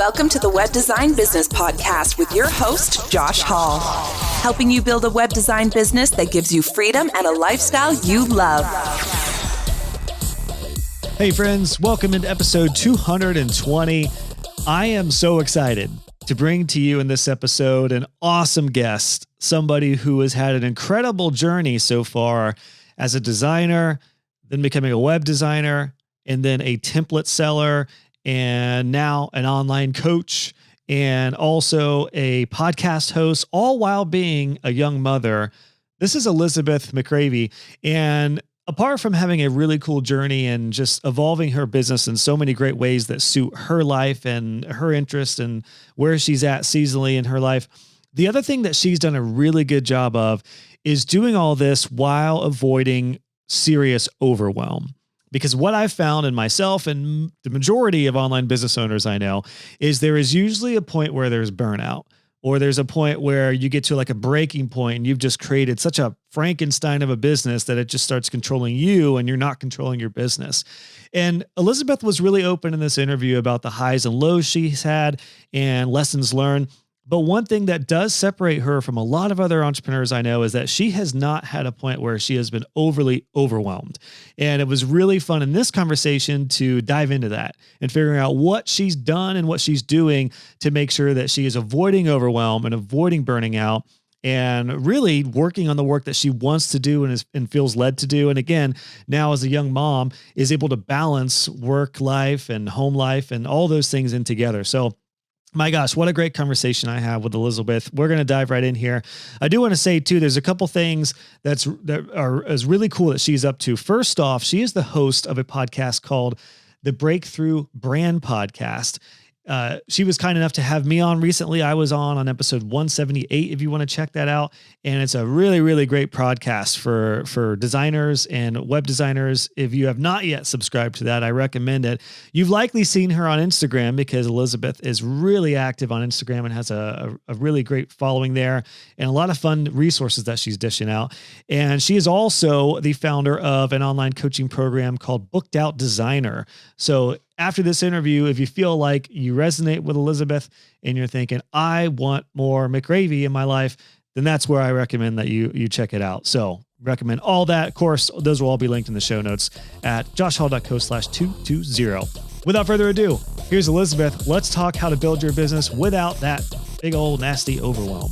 Welcome to the Web Design Business Podcast with your host, Josh Hall, helping you build a web design business that gives you freedom and a lifestyle you love. Hey friends, welcome into episode 220. I am so excited to bring to you in this episode an awesome guest, somebody who has had an incredible journey so far as a designer, then becoming a web designer, and then a template seller, and now an online coach, and also a podcast host, all while being a young mother. This is Elizabeth McCravy, and apart from having a really cool journey and just evolving her business in so many great ways that suit her life and her interest and where she's at seasonally in her life, the other thing that she's done a really good job of is doing all this while avoiding serious overwhelm. Because what I've found in myself and the majority of online business owners I know is there is usually a point where there's burnout, or there's a point where you get to like a breaking point and you've just created such a Frankenstein of a business that it just starts controlling you and you're not controlling your business. And Elizabeth was really open in this interview about the highs and lows she's had and lessons learned. But one thing that does separate her from a lot of other entrepreneurs I know is that she has not had a point where she has been overly overwhelmed. And it was really fun in this conversation to dive into that and figuring out what she's done and what she's doing to make sure that she is avoiding overwhelm and avoiding burning out and really working on the work that she wants to do and feels led to do. And again, now as a young mom is able to balance work life and home life and all those things in together. So my gosh, what a great conversation I have with Elizabeth. We're going to dive right in here. I do want to say too, there's a couple things that is really cool that she's up to. First off, she is the host of a podcast called the Breakthrough Brand Podcast. She was kind enough to have me on recently. I was on episode 178, if you want to check that out. And it's a really, really great podcast for designers and web designers. If you have not yet subscribed to that, I recommend it. You've likely seen her on Instagram because Elizabeth is really active on Instagram and has a really great following there and a lot of fun resources that she's dishing out. And she is also the founder of an online coaching program called Booked Out Designer. So after this interview, if you feel like you resonate with Elizabeth and you're thinking, I want more McCravy in my life, then that's where I recommend that you check it out. So recommend all that. Of course, those will all be linked in the show notes at joshhall.co/220. Without further ado, here's Elizabeth. Let's talk how to build your business without that big old nasty overwhelm.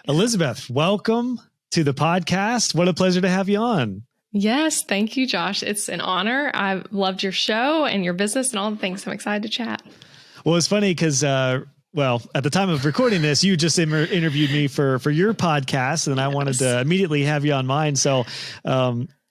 Elizabeth, welcome to the podcast. What a pleasure to have you on. Yes. Thank you, Josh. It's an honor. I've loved your show and your business and all the things. I'm excited to chat. Well, it's funny because, at the time of recording this, you just interviewed me for your podcast and I wanted to immediately have you on mine. So,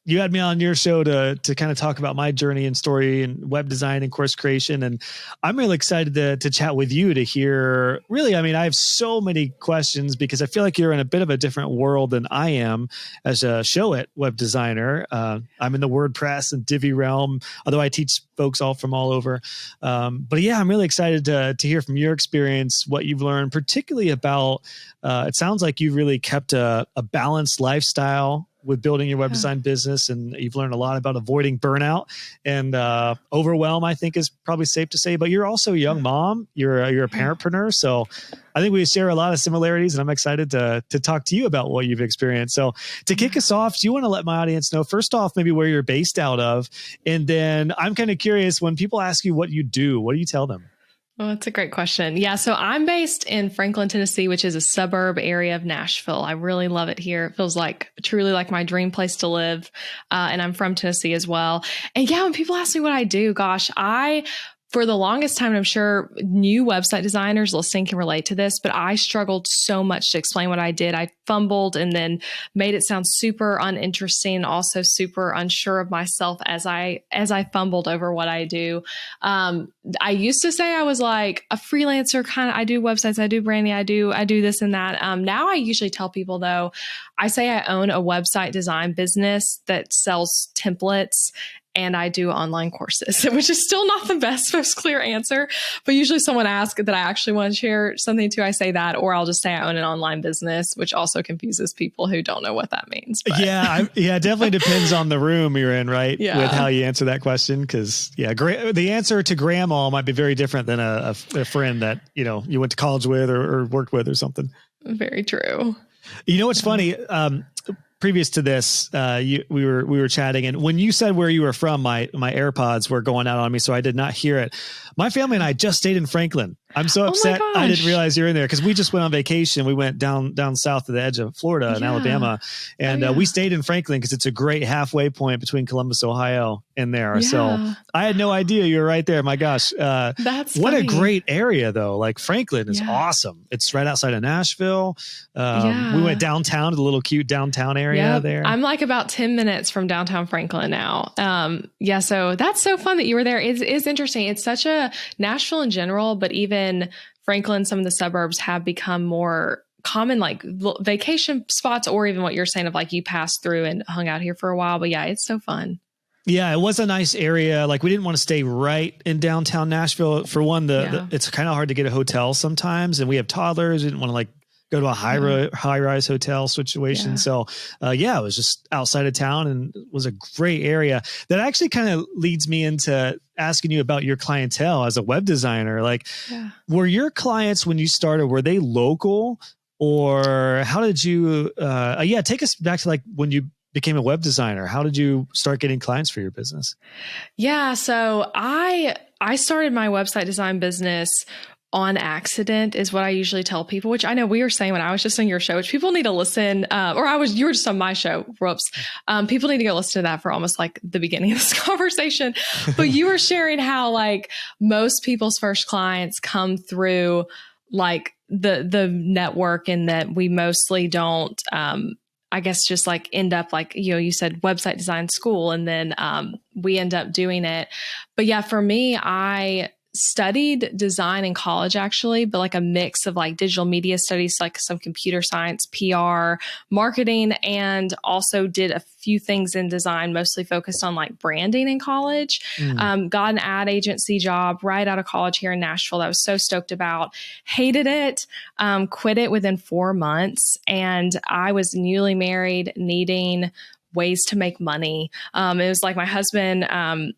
you had me on your show to kind of talk about my journey and story and web design and course creation. And I'm really excited to chat with you to hear really, I have so many questions because I feel like you're in a bit of a different world than I am as a Showit web designer. I'm in the WordPress and Divi realm, although I teach folks all from all over. But yeah, I'm really excited to hear from your experience, what you've learned, particularly about, it sounds like you've really kept a balanced lifestyle with building your web design business. And you've learned a lot about avoiding burnout and overwhelm, I think is probably safe to say, but you're also a young mom. You're a parentpreneur. So I think we share a lot of similarities and I'm excited to talk to you about what you've experienced. So to kick us off, do you want to let my audience know, first off, maybe where you're based out of? And then I'm kind of curious, when people ask you what you do, what do you tell them? Well, that's a great question. Yeah. So I'm based in Franklin, Tennessee, which is a suburb area of Nashville. I really love it here. It feels like truly like my dream place to live. And I'm from Tennessee as well. And yeah, when people ask me what I do, gosh, for the longest time, and I'm sure new website designers listening can relate to this, but I struggled so much to explain what I did. I fumbled and then made it sound super uninteresting, also super unsure of myself as I fumbled over what I do. I used to say I was like a freelancer kind of. I do websites, I do branding, I do this and that. Now I usually tell people though, I say I own a website design business that sells templates and I do online courses, which is still not the best, most clear answer. But usually someone asks that I actually want to share something to, I say that, or I'll just say I own an online business, which also confuses people who don't know what that means. But. Yeah. It definitely depends on the room you're in, right? Yeah. With how you answer that question. Cause the answer to grandma might be very different than a friend that, you went to college with or worked with or something. Very true. You know, what's funny, previous to this, we were chatting, and when you said where you were from, my AirPods were going out on me, so I did not hear it. My family and I just stayed in Franklin. I'm so upset. I didn't realize you were in there because we just went on vacation. We went down south to the edge of Florida and Alabama, and we stayed in Franklin because it's a great halfway point between Columbus, Ohio, and there. Yeah. So I had no idea you were right there. My gosh, that's what funny. A great area though. Like Franklin is awesome. It's right outside of Nashville. We went downtown to the little cute downtown area there. I'm like about 10 minutes from downtown Franklin now. So that's so fun that you were there. It's interesting. It's such a Nashville in general, but even Franklin, some of the suburbs have become more common, like vacation spots, or even what you're saying of like you passed through and hung out here for a while. But yeah, it's so fun. Yeah, it was a nice area. Like we didn't want to stay right in downtown Nashville. For one, it's kind of hard to get a hotel sometimes, and we have toddlers. We didn't want to like go to a high-rise hotel situation. Yeah. So it was just outside of town, and it was a great area. That actually kind of leads me into asking you about your clientele as a web designer. Like, were your clients when you started, were they local, or how did you, take us back to like when you became a web designer. How did you start getting clients for your business? Yeah. So I started my website design business on accident is what I usually tell people, which I know we were saying when I was just on your show, which people need to listen, you were just on my show. Whoops. People need to go listen to that for almost like the beginning of this conversation. But you were sharing how like most people's first clients come through like the network, and that we mostly don't, I guess just like end up like, you said website design school, and then we end up doing it. But yeah, for me, I studied design in college actually, but like a mix of like digital media studies, like some computer science, PR, marketing, and also did a few things in design, mostly focused on like branding in college. Got an ad agency job right out of college here in Nashville that I was so stoked about. Hated it, quit it within 4 months. And I was newly married, needing ways to make money. It was like my husband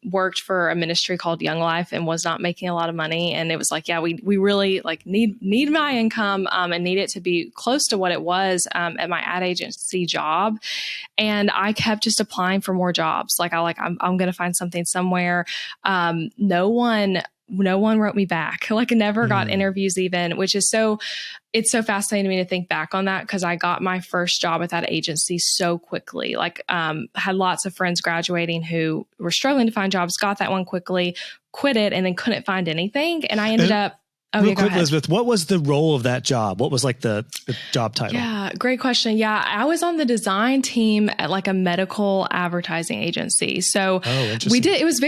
worked for a ministry called Young Life and was not making a lot of money. And it was like, we really like need my income and need it to be close to what it was at my ad agency job. And I kept just applying for more jobs. I'm going to find something somewhere. No one wrote me back. Like I never got interviews even, which is it's so fascinating to me to think back on that, because I got my first job at that agency so quickly. Like had lots of friends graduating who were struggling to find jobs, got that one quickly, quit it, and then couldn't find anything. And I ended up real quick, Elizabeth, what was the role of that job? What was like the job title? Yeah, great question. Yeah, I was on the design team at like a medical advertising agency. So it was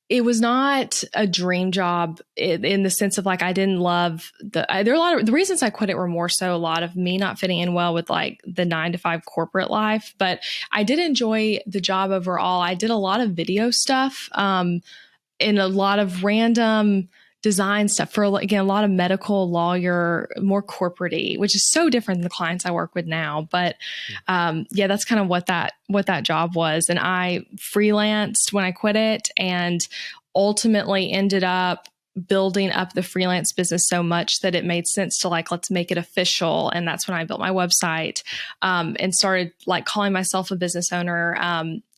it was not a dream job in the sense of like, I didn't love there are a lot of the reasons I quit it were more so a lot of me not fitting in well with like the 9-to-5 corporate life, but I did enjoy the job overall. I did a lot of video stuff, and a lot of random design stuff for, again, a lot of medical, lawyer, more corporate-y, which is so different than the clients I work with now. But that's kind of what that job was. And I freelanced when I quit it, and ultimately ended up building up the freelance business so much that it made sense to like, let's make it official. And that's when I built my website and started like calling myself a business owner,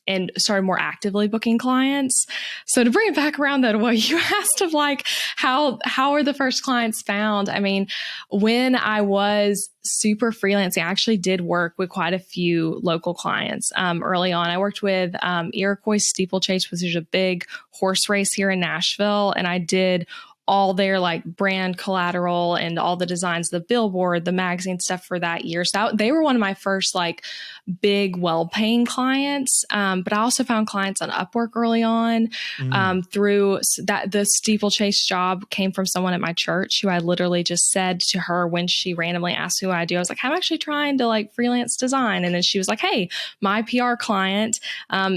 and started more actively booking clients. So to bring it back around though to what you asked of like, how are the first clients found? I mean, when I was super freelancing, I actually did work with quite a few local clients early on. I worked with Iroquois Steeplechase, which is a big horse race here in Nashville. And I did all their like brand collateral and all the designs, the billboard, the magazine stuff for that year. So they were one of my first like big, well-paying clients. But I also found clients on Upwork early on through that. The steeplechase job came from someone at my church who I literally just said to her when she randomly asked who I do. I was like, I'm actually trying to like freelance design. And then she was like, hey, my PR client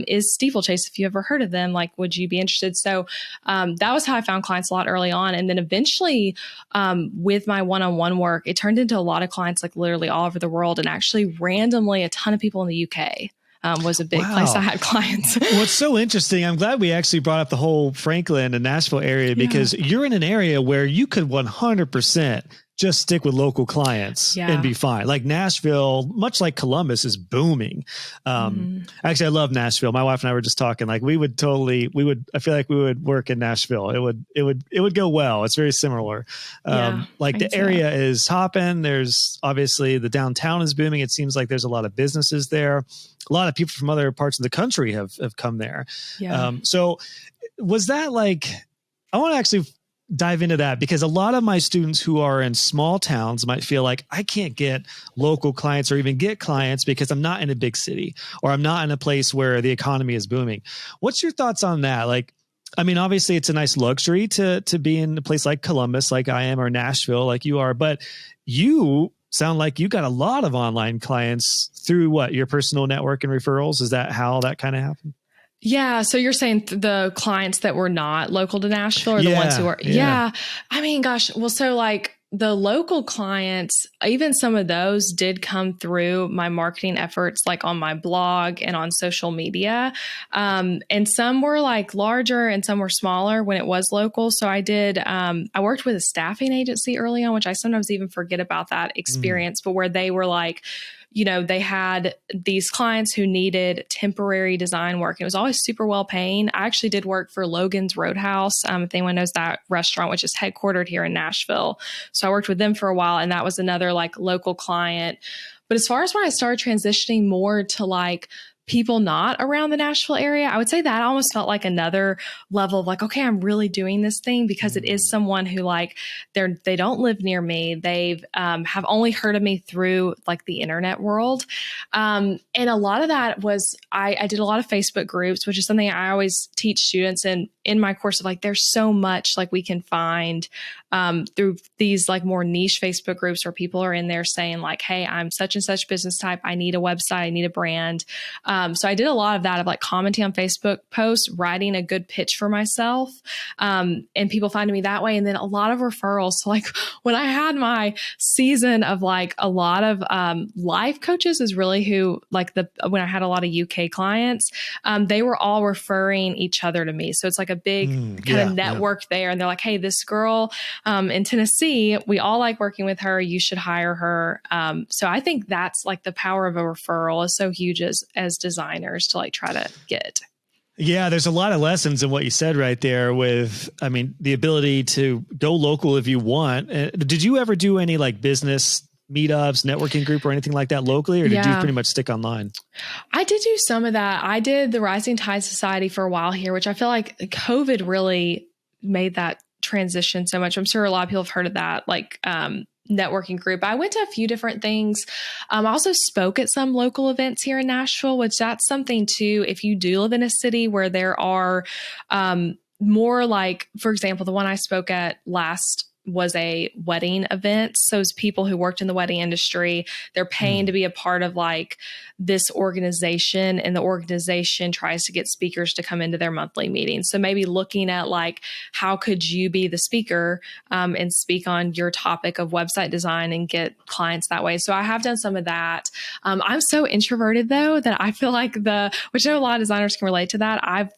is steeplechase. If you ever heard of them, like, would you be interested? So that was how I found clients a lot early on. And then eventually with my one-on-one work, it turned into a lot of clients like literally all over the world. And actually randomly a ton of people in the UK was a big place I had clients. What's so interesting, I'm glad we actually brought up the whole Franklin and Nashville area because you're in an area where you could 100% just stick with local clients and be fine. Like Nashville, much like Columbus, is booming. Actually, I love Nashville. My wife and I were just talking, like I feel like we would work in Nashville. It would go well. It's very similar. Like the area is hopping. There's obviously the downtown is booming. It seems like there's a lot of businesses there. A lot of people from other parts of the country have come there. So was that like, I want to actually dive into that because a lot of my students who are in small towns might feel like I can't get local clients or even get clients because I'm not in a big city or I'm not in a place where the economy is booming. What's your thoughts on that? Like, I mean, obviously it's a nice luxury to be in a place like Columbus, like I am, or Nashville, like you are, but you sound like you got a lot of online clients through what, your personal network and referrals? Is that how that kind of happened? Yeah. So you're saying the clients that were not local to Nashville or the ones who were, I mean, gosh, well, so like the local clients, even some of those did come through my marketing efforts, like on my blog and on social media. And some were like larger and some were smaller when it was local. So I did, I worked with a staffing agency early on, which I sometimes even forget about that experience, but where they were like, you know, they had these clients who needed temporary design work. It was always super well paying. I actually did work for Logan's Roadhouse. If anyone knows that restaurant, which is headquartered here in Nashville. So I worked with them for a while, and that was another like local client. But as far as when I started transitioning more to like people not around the Nashville area, I would say that almost felt like another level of like, okay, I'm really doing this thing because it is someone who like they don't live near me. They've have only heard of me through like the internet world. And a lot of that was, I did a lot of Facebook groups, which is something I always teach students in my course of like, there's so much like we can find through these like more niche Facebook groups where people are in there saying like, hey, I'm such and such business type. I need a website. I need a brand. So I did a lot of that of like commenting on Facebook posts, writing a good pitch for myself, and people finding me that way. And then a lot of referrals. So like when I had my season of like a lot of life coaches is really who like when I had a lot of UK clients, they were all referring each other to me. So it's like a big kind of network there. And they're like, hey, this girl in Tennessee, we all like working with her. You should hire her. So I think that's like the power of a referral is so huge as designers to like try to get. Yeah, there's a lot of lessons in what you said right there with, I mean, the ability to go local if you want. Did you ever do any like business meetups, networking group or anything like that locally, or did you pretty much stick online? I did do some of that. I did the Rising Tide Society for a while here, which I feel like COVID really made that transition so much. I'm sure a lot of people have heard of that, like networking group. I went to a few different things. I also spoke at some local events here in Nashville, which that's something too, if you do live in a city where there are more like, for example, the one I spoke at last was a wedding event. So it's people who worked in the wedding industry. They're paying to be a part of like this organization, and the organization tries to get speakers to come into their monthly meetings. So maybe looking at like, how could you be the speaker and speak on your topic of website design and get clients that way. So I have done some of that. I'm so introverted though, that I feel like which I know a lot of designers can relate to that. I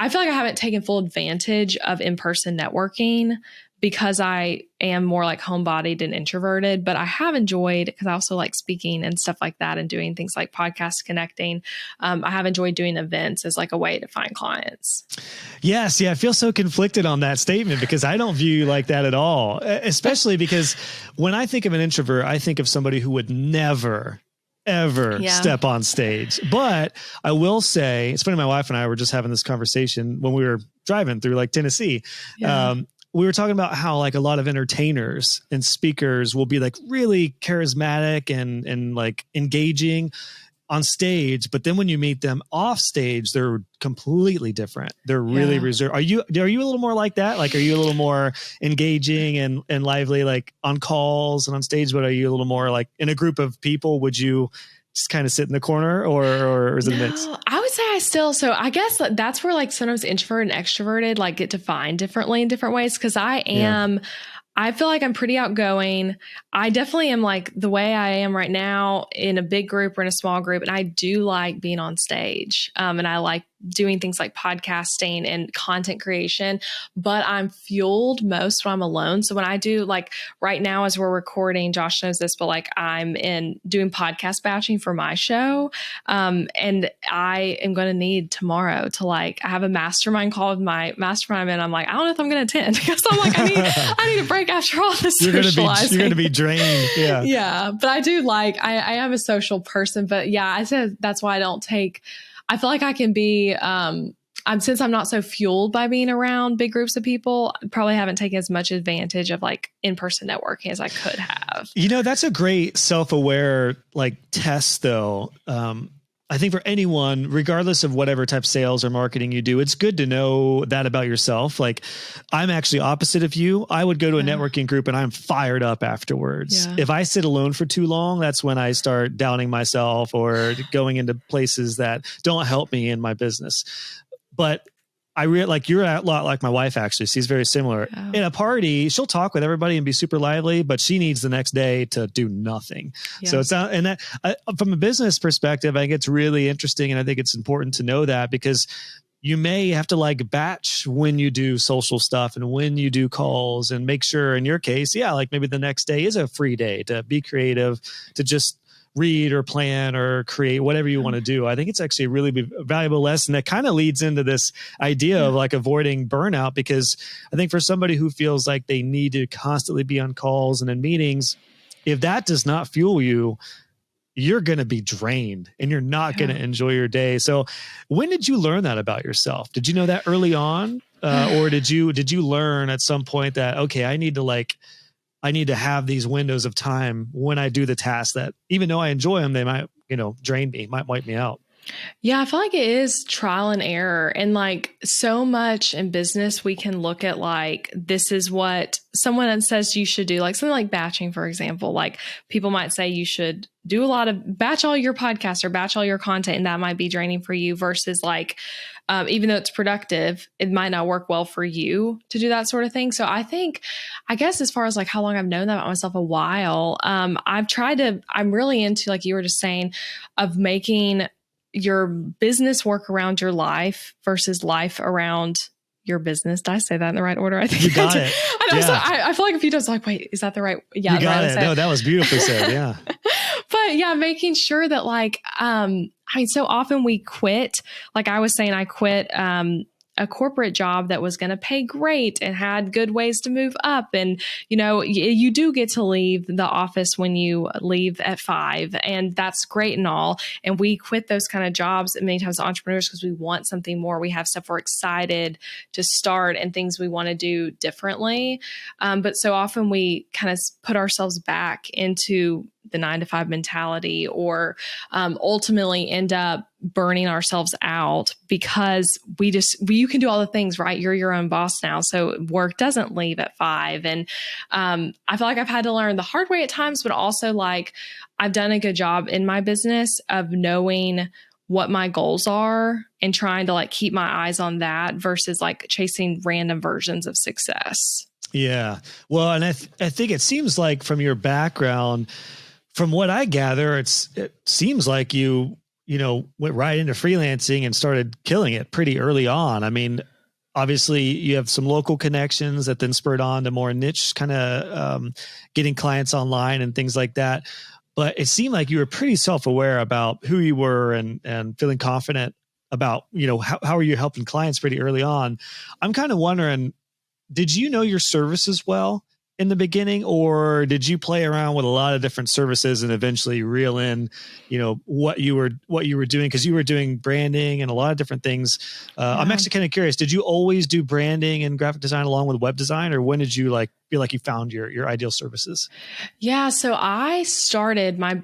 feel like I haven't taken full advantage of in-person networking because I am more like homebodied and introverted, but I have enjoyed, because I also like speaking and stuff like that and doing things like podcast connecting. I have enjoyed doing events as like a way to find clients. Yes. Yeah. I feel so conflicted on that statement because I don't view you like that at all, especially because when I think of an introvert, I think of somebody who would never ever step on stage. But I will say, it's funny, my wife and I were just having this conversation when we were driving through like Tennessee. We were talking about how like a lot of entertainers and speakers will be like really charismatic and like engaging on stage, but then when you meet them off stage, they're completely different. They're really reserved. Are you a little more like that? Like, are you a little more engaging and lively, like on calls and on stage? But are you a little more like in a group of people? Would you just kind of sit in the corner, or is it a mix? I would say so I guess that's where like sometimes introverted and extroverted like get defined differently in different ways. Cause I feel like I'm pretty outgoing. I definitely am like the way I am right now in a big group or in a small group. And I do like being on stage. And I like doing things like podcasting and content creation, but I'm fueled most when I'm alone. So when I do like right now, as we're recording, Josh knows this, but like I'm doing podcast batching for my show. And I am going to need tomorrow to like, I have a mastermind call with my mastermind and I'm like, I don't know if I'm going to attend because I'm like, I need a break after all this socializing. You're going to be drained. Yeah. Yeah. But I do like, I am a social person, but yeah, I said that's why I feel like I can be, since I'm not so fueled by being around big groups of people, I probably haven't taken as much advantage of like in-person networking as I could have. You know, that's a great self-aware like test though. I think for anyone, regardless of whatever type of sales or marketing you do, it's good to know that about yourself. Like I'm actually opposite of you. I would go to a networking group and I'm fired up afterwards. Yeah. If I sit alone for too long, that's when I start doubting myself or going into places that don't help me in my business. But like you're a lot like my wife, actually. She's very similar. Oh. In a party, she'll talk with everybody and be super lively, but she needs the next day to do nothing. Yeah. So it's not, and that from a business perspective, I think it's really interesting. And I think it's important to know that because you may have to like batch when you do social stuff and when you do calls and make sure in your case, like maybe the next day is a free day to be creative, to just read or plan or create whatever you want to do. I think it's actually a really valuable lesson that kind of leads into this idea of like avoiding burnout, because I think for somebody who feels like they need to constantly be on calls and in meetings, if that does not fuel you, you're going to be drained and you're not going to enjoy your day. So when did you learn that about yourself? Did you know that early on? Or did you learn at some point that, okay, I need to have these windows of time when I do the tasks that even though I enjoy them, they might, drain me, might wipe me out. Yeah, I feel like it is trial and error. And like so much in business, we can look at like, this is what someone says you should do. Like something like batching, for example, like people might say you should do a lot of batch all your podcasts or batch all your content. And that might be draining for you versus like, even though it's productive, it might not work well for you to do that sort of thing. So I guess as far as like how long I've known that about myself, a while, I'm really into, like you were just saying, of making your business work around your life versus life around your business. Did I say that in the right order? I think you got it. I know. Yeah. So I feel like a few times like, wait, is that the right? Yeah, you got it. No, that was beautifully said. Yeah. But yeah, making sure that like, so often we quit. Like I was saying, I quit, a corporate job that was going to pay great and had good ways to move up. And, you do get to leave the office when you leave at 5, and that's great and all. And we quit those kind of jobs many times as entrepreneurs because we want something more. We have stuff we're excited to start and things we want to do differently. But so often we kind of put ourselves back into the 9-to-5 mentality, or ultimately end up burning ourselves out because you can do all the things, right? You're your own boss now. So work doesn't leave at 5. And I feel like I've had to learn the hard way at times, but also like I've done a good job in my business of knowing what my goals are and trying to like keep my eyes on that versus like chasing random versions of success. Yeah. Well, and I think it seems like from your background, from what I gather, it seems like you went right into freelancing and started killing it pretty early on. I mean, obviously you have some local connections that then spurred on to more niche kind of getting clients online and things like that. But it seemed like you were pretty self-aware about who you were and feeling confident about, how are you helping clients pretty early on. I'm kind of wondering, did you know your services well? in the beginning, or did you play around with a lot of different services and eventually reel in, what you were doing? Because you were doing branding and a lot of different things. I'm actually kind of curious. Did you always do branding and graphic design along with web design, or when did you feel like you found your ideal services? Yeah. So I started my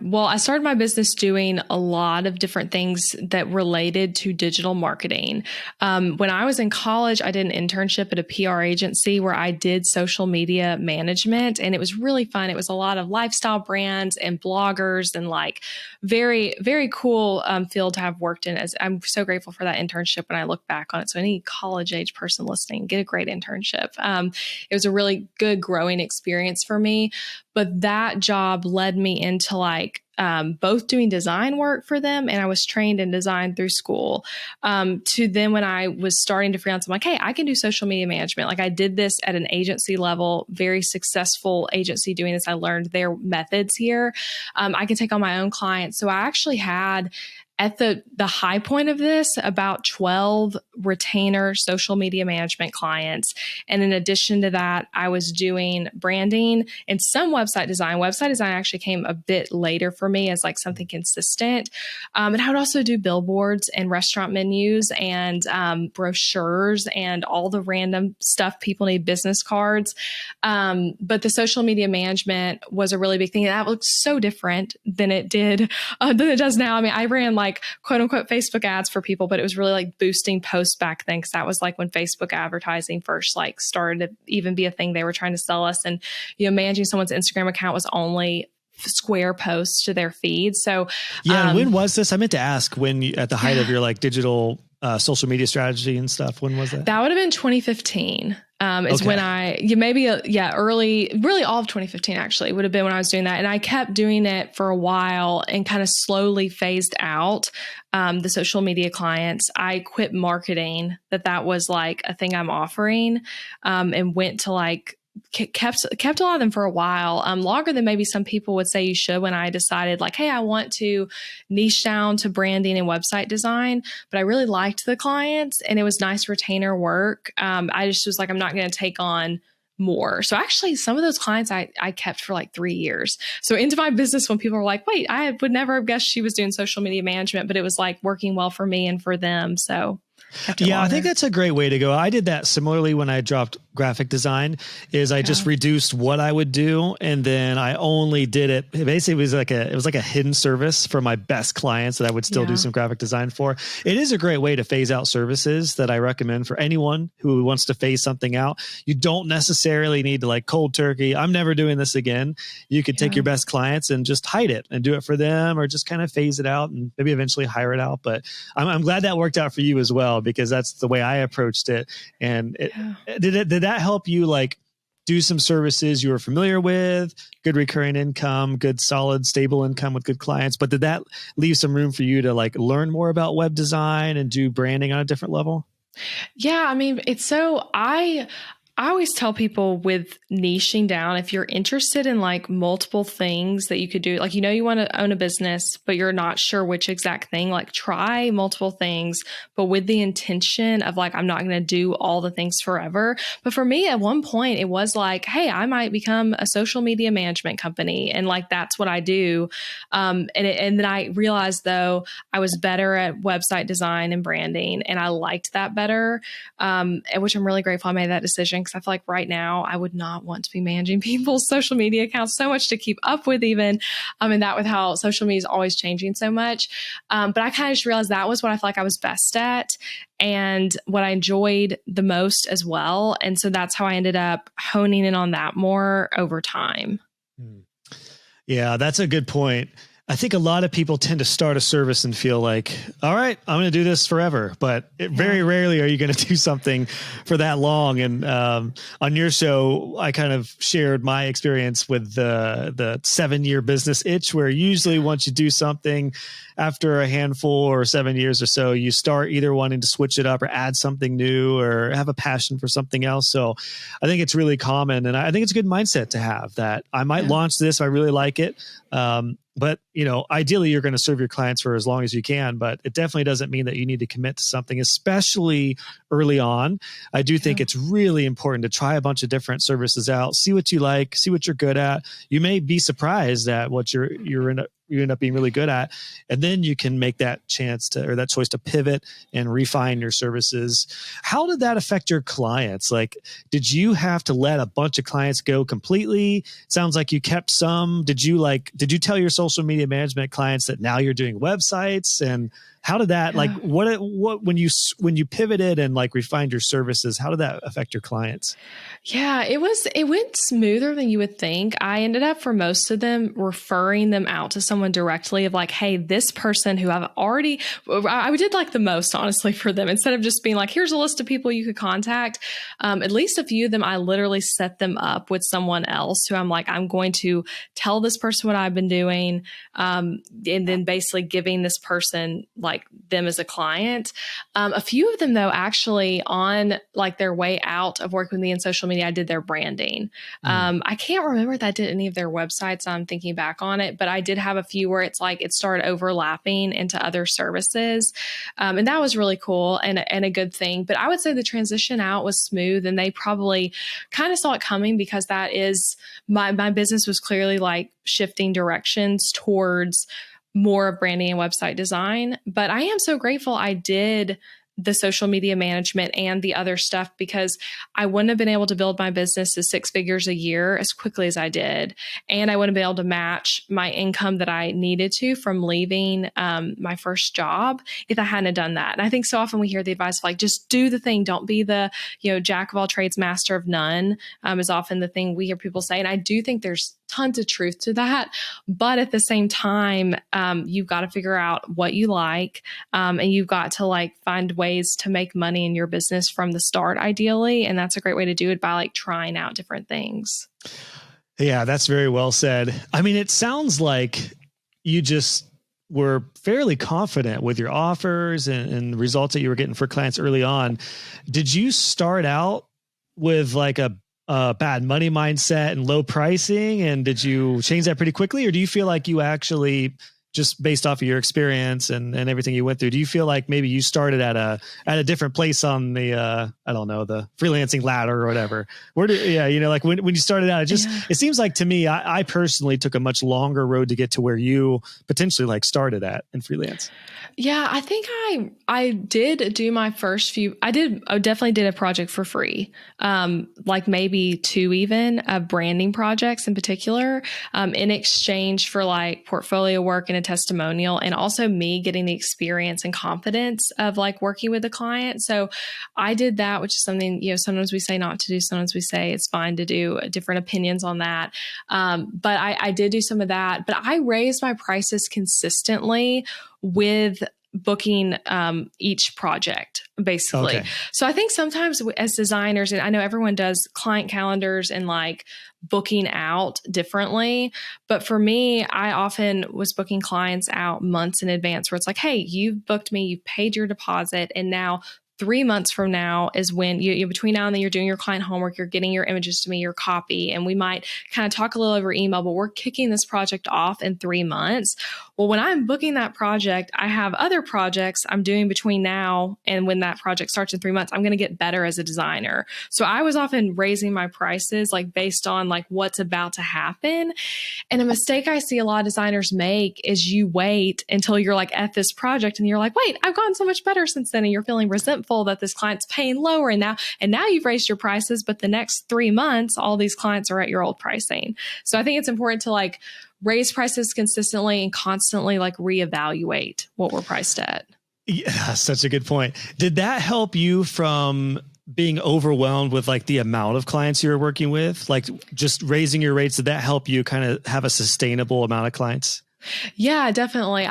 business doing a lot of different things that related to digital marketing. When I was in college, I did an internship at a PR agency where I did social media management, and it was really fun. It was a lot of lifestyle brands and bloggers, and very, very cool field to have worked in. As I'm so grateful for that internship when I look back on it. So any college age person listening, get a great internship. It was a really good growing experience for me, but that job led me into both doing design work for them, and I was trained in design through school. To then when I was starting to freelance, I'm like, hey, I can do social media management. I did this at an agency level, very successful agency doing this. I learned their methods here. I can take on my own clients. So I actually had, at the high point of this, about 12 retainer social media management clients. And in addition to that, I was doing branding and some website design. Website design actually came a bit later for me as something consistent. And I would also do billboards and restaurant menus and brochures and all the random stuff people need, business cards. But the social media management was a really big thing. And that looked so different than it does now. I mean, I ran quote unquote Facebook ads for people, but it was really boosting posts back then. Cause that was when Facebook advertising first started to even be a thing they were trying to sell us. And, managing someone's Instagram account was only square posts to their feed. So yeah. And when was this? I meant to ask at the height of your digital social media strategy and stuff. When was that? That would have been 2015. Is when early, really all of 2015 actually would have been when I was doing that. And I kept doing it for a while and kind of slowly phased out the social media clients. I quit marketing that was a thing I'm offering, and went to kept a lot of them for a while, longer than maybe some people would say you should, when I decided hey, I want to niche down to branding and website design, but I really liked the clients and it was nice retainer work. I just was I'm not going to take on more. So actually some of those clients I kept for 3 years. So into my business, when people were wait, I would never have guessed she was doing social media management, but it was working well for me and for them. So yeah, I think that's a great way to go. I did that similarly when I dropped graphic design. I just reduced what I would do, and then I only did it. Basically, it was like a hidden service for my best clients that I would still do some graphic design for. It is a great way to phase out services that I recommend for anyone who wants to phase something out. You don't necessarily need to cold turkey, I'm never doing this again. You could take your best clients and just hide it and do it for them, or just kind of phase it out and maybe eventually hire it out. But I'm glad that worked out for you as well, because that's the way I approached it. And did that help you do some services you were familiar with, good recurring income, good solid stable income with good clients? But did that leave some room for you to learn more about web design and do branding on a different level? Yeah, I mean, I always tell people with niching down, if you're interested in multiple things that you could do, you want to own a business, but you're not sure which exact thing, try multiple things, but with the intention of I'm not going to do all the things forever. But for me, at one point, it was hey, I might become a social media management company. And that's what I do. And then I realized, though, I was better at website design and branding, and I liked that better, which I'm really grateful I made that decision. I feel right now I would not want to be managing people's social media accounts, so much to keep up with, even and that with how social media is always changing so much. But I kind of just realized that was what I felt I was best at and what I enjoyed the most as well. And so that's how I ended up honing in on that more over time. Yeah, that's a good point. I think a lot of people tend to start a service and feel all right, I'm going to do this forever. But very rarely are you going to do something for that long. And on your show, I kind of shared my experience with the 7-year business itch, where usually once you do something, after a handful or 7 years or so, you start either wanting to switch it up or add something new or have a passion for something else. So I think it's really common. And I think it's a good mindset to have, that I might launch this if I really like it. But, ideally you're going to serve your clients for as long as you can, but it definitely doesn't mean that you need to commit to something, especially early on. I do think it's really important to try a bunch of different services out, see what you like, see what you're good at. You may be surprised at what you end up being really good at. And then you can make that choice to pivot and refine your services. How did that affect your clients? Like, did you have to let a bunch of clients go completely? It sounds like you kept some. Did you tell your social media management clients that now you're doing websites? And how did that, when you pivoted and refined your services, how did that affect your clients? Yeah, it went smoother than you would think. I ended up, for most of them, referring them out to someone directly of hey, this person who I did the most, honestly, for them, instead of just being here's a list of people you could contact. At least a few of them, I literally set them up with someone else who I'm going to tell this person what I've been doing. And then basically giving this person them as a client. A few of them, though, actually on their way out of working with me in social media, I did their branding. I can't remember if I did any of their websites. I'm thinking back on it, but I did have a few where it's it started overlapping into other services. And that was really cool and a good thing. But I would say the transition out was smooth, and they probably kind of saw it coming, because that is my business was clearly shifting directions towards more of branding and website design. But I am so grateful I did the social media management and the other stuff, because I wouldn't have been able to build my business to 6 figures a year as quickly as I did. And I wouldn't have been able to match my income that I needed to from leaving my first job if I hadn't done that. And I think so often we hear the advice of just do the thing. Don't be the, jack of all trades, master of none, is often the thing we hear people say. And I do think there's tons of truth to that. But at the same time, you've got to figure out what you like, and you've got to find ways to make money in your business from the start, ideally. And that's a great way to do it, by trying out different things. Yeah, that's very well said. I mean, it sounds like you just were fairly confident with your offers and the results that you were getting for clients early on. Did you start out with a bad money mindset and low pricing? And did you change that pretty quickly? Or do you feel like you actually, just based off of your experience and everything you went through, do you feel like maybe you started at a different place on the, the freelancing ladder or whatever? When you started out, it seems like to me, I personally took a much longer road to get to where you potentially started at in freelance. Yeah, I think I did do my first few. I definitely did a project for free, maybe 2 even branding projects in particular, in exchange for portfolio work and a testimonial, and also me getting the experience and confidence of working with a client. So I did that, which is something, sometimes we say not to do, sometimes we say it's fine to do. Different opinions on that. But I did do some of that, but I raised my prices consistently with booking each project, basically. Okay. So I think sometimes as designers, and I know everyone does client calendars and booking out differently, but for me, I often was booking clients out months in advance, where it's hey, you've booked me, you've paid your deposit, and now 3 months from now is when you between now and then you're doing your client homework, you're getting your images to me, your copy, and we might kind of talk a little over email, but we're kicking this project off in 3 months. Well, when I'm booking that project, I have other projects I'm doing between now and when that project starts in 3 months. I'm going to get better as a designer. So I was often raising my prices based on what's about to happen. And a mistake I see a lot of designers make is you wait until you're at this project and you're wait, I've gotten so much better since then. And you're feeling resentful that this client's paying lower, and now you've raised your prices, but the next 3 months, all these clients are at your old pricing. So I think it's important to raise prices consistently and constantly reevaluate what we're priced at. Yeah, such a good point. Did that help you from being overwhelmed with the amount of clients you were working with? Just raising your rates, did that help you kind of have a sustainable amount of clients? Yeah, definitely.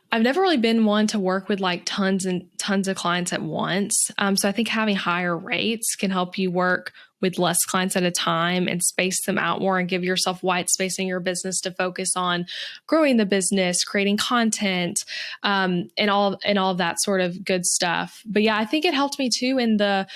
I've never really been one to work with tons and tons of clients at once. So I think having higher rates can help you work with less clients at a time and space them out more and give yourself white space in your business to focus on growing the business, creating content, and all of that sort of good stuff. But yeah, I think it helped me too in the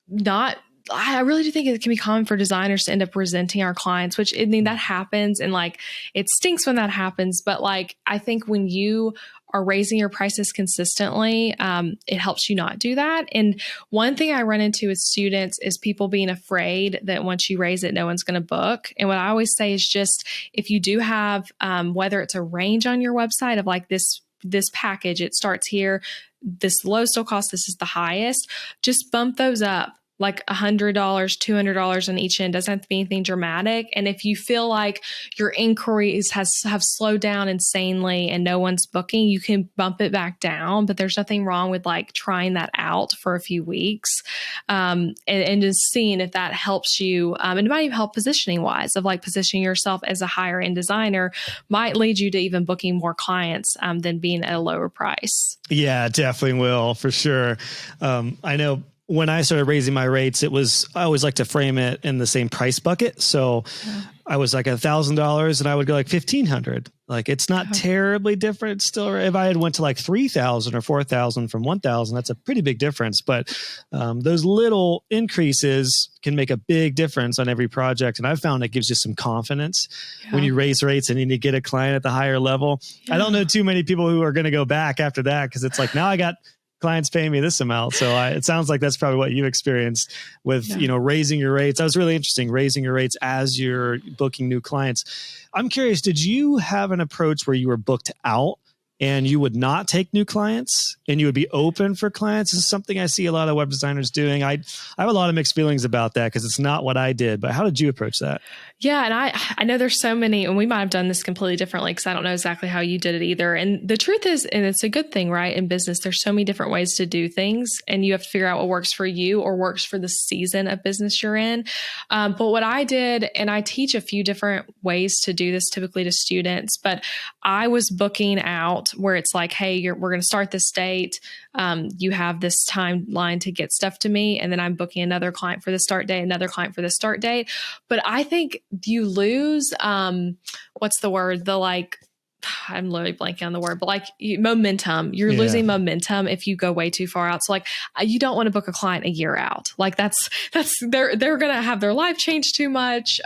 not I really do think it can be common for designers to end up resenting our clients, which I mean, that happens. And like, it stinks when that happens. But like, I think when you are raising your prices consistently, it helps you not do that. And one thing I run into with students is people being afraid that once you raise it, no one's going to book. And what I always say is just, if you do have, whether it's a range on your website of like this package, it starts here, this low still cost, this is the highest, just bump those up like $100, $200 on each end. Doesn't have to be anything dramatic. And if you feel like your inquiries have slowed down insanely and no one's booking, you can bump it back down. But there's nothing wrong with like trying that out for a few weeks, and just seeing if that helps you. And it might even help positioning wise, of like positioning yourself as a higher end designer might lead you to even booking more clients than being at a lower price. Yeah, definitely will, for sure. I know when I started raising my rates, I always like to frame it in the same price bucket. So I was like $1,000 and I would go like 1,500. Like, it's not terribly different still. If I had went to like 3,000 or 4,000 from 1,000, that's a pretty big difference. But those little increases can make a big difference on every project. And I've found it gives you some confidence when you raise rates and you need to get a client at the higher level. I don't know too many people who are going to go back after that, because it's like, now I got clients paying me this amount. So it sounds like that's probably what you experienced with, raising your rates. That was really interesting, raising your rates as you're booking new clients. I'm curious, did you have an approach where you were booked out and you would not take new clients and you would be open for clients? This is something I see a lot of web designers doing. I have a lot of mixed feelings about that because it's not what I did, but how did you approach that? Yeah. And I know there's so many, and we might have done this completely differently because I don't know exactly how you did it either. And the truth is, and it's a good thing, right? In business, there's so many different ways to do things, and you have to figure out what works for you or works for the season of business you're in. But what I did, and I teach a few different ways to do this typically to students, but I was booking out where it's like, hey, we're going to start this date. You have this timeline to get stuff to me. And then I'm booking another client for the start date, another client for the start date. But I think you lose, what's the word? I'm literally blanking on the word, but like momentum. You're losing momentum if you go way too far out. So like, you don't want to book a client a year out. Like that's they're going to have their life change too much.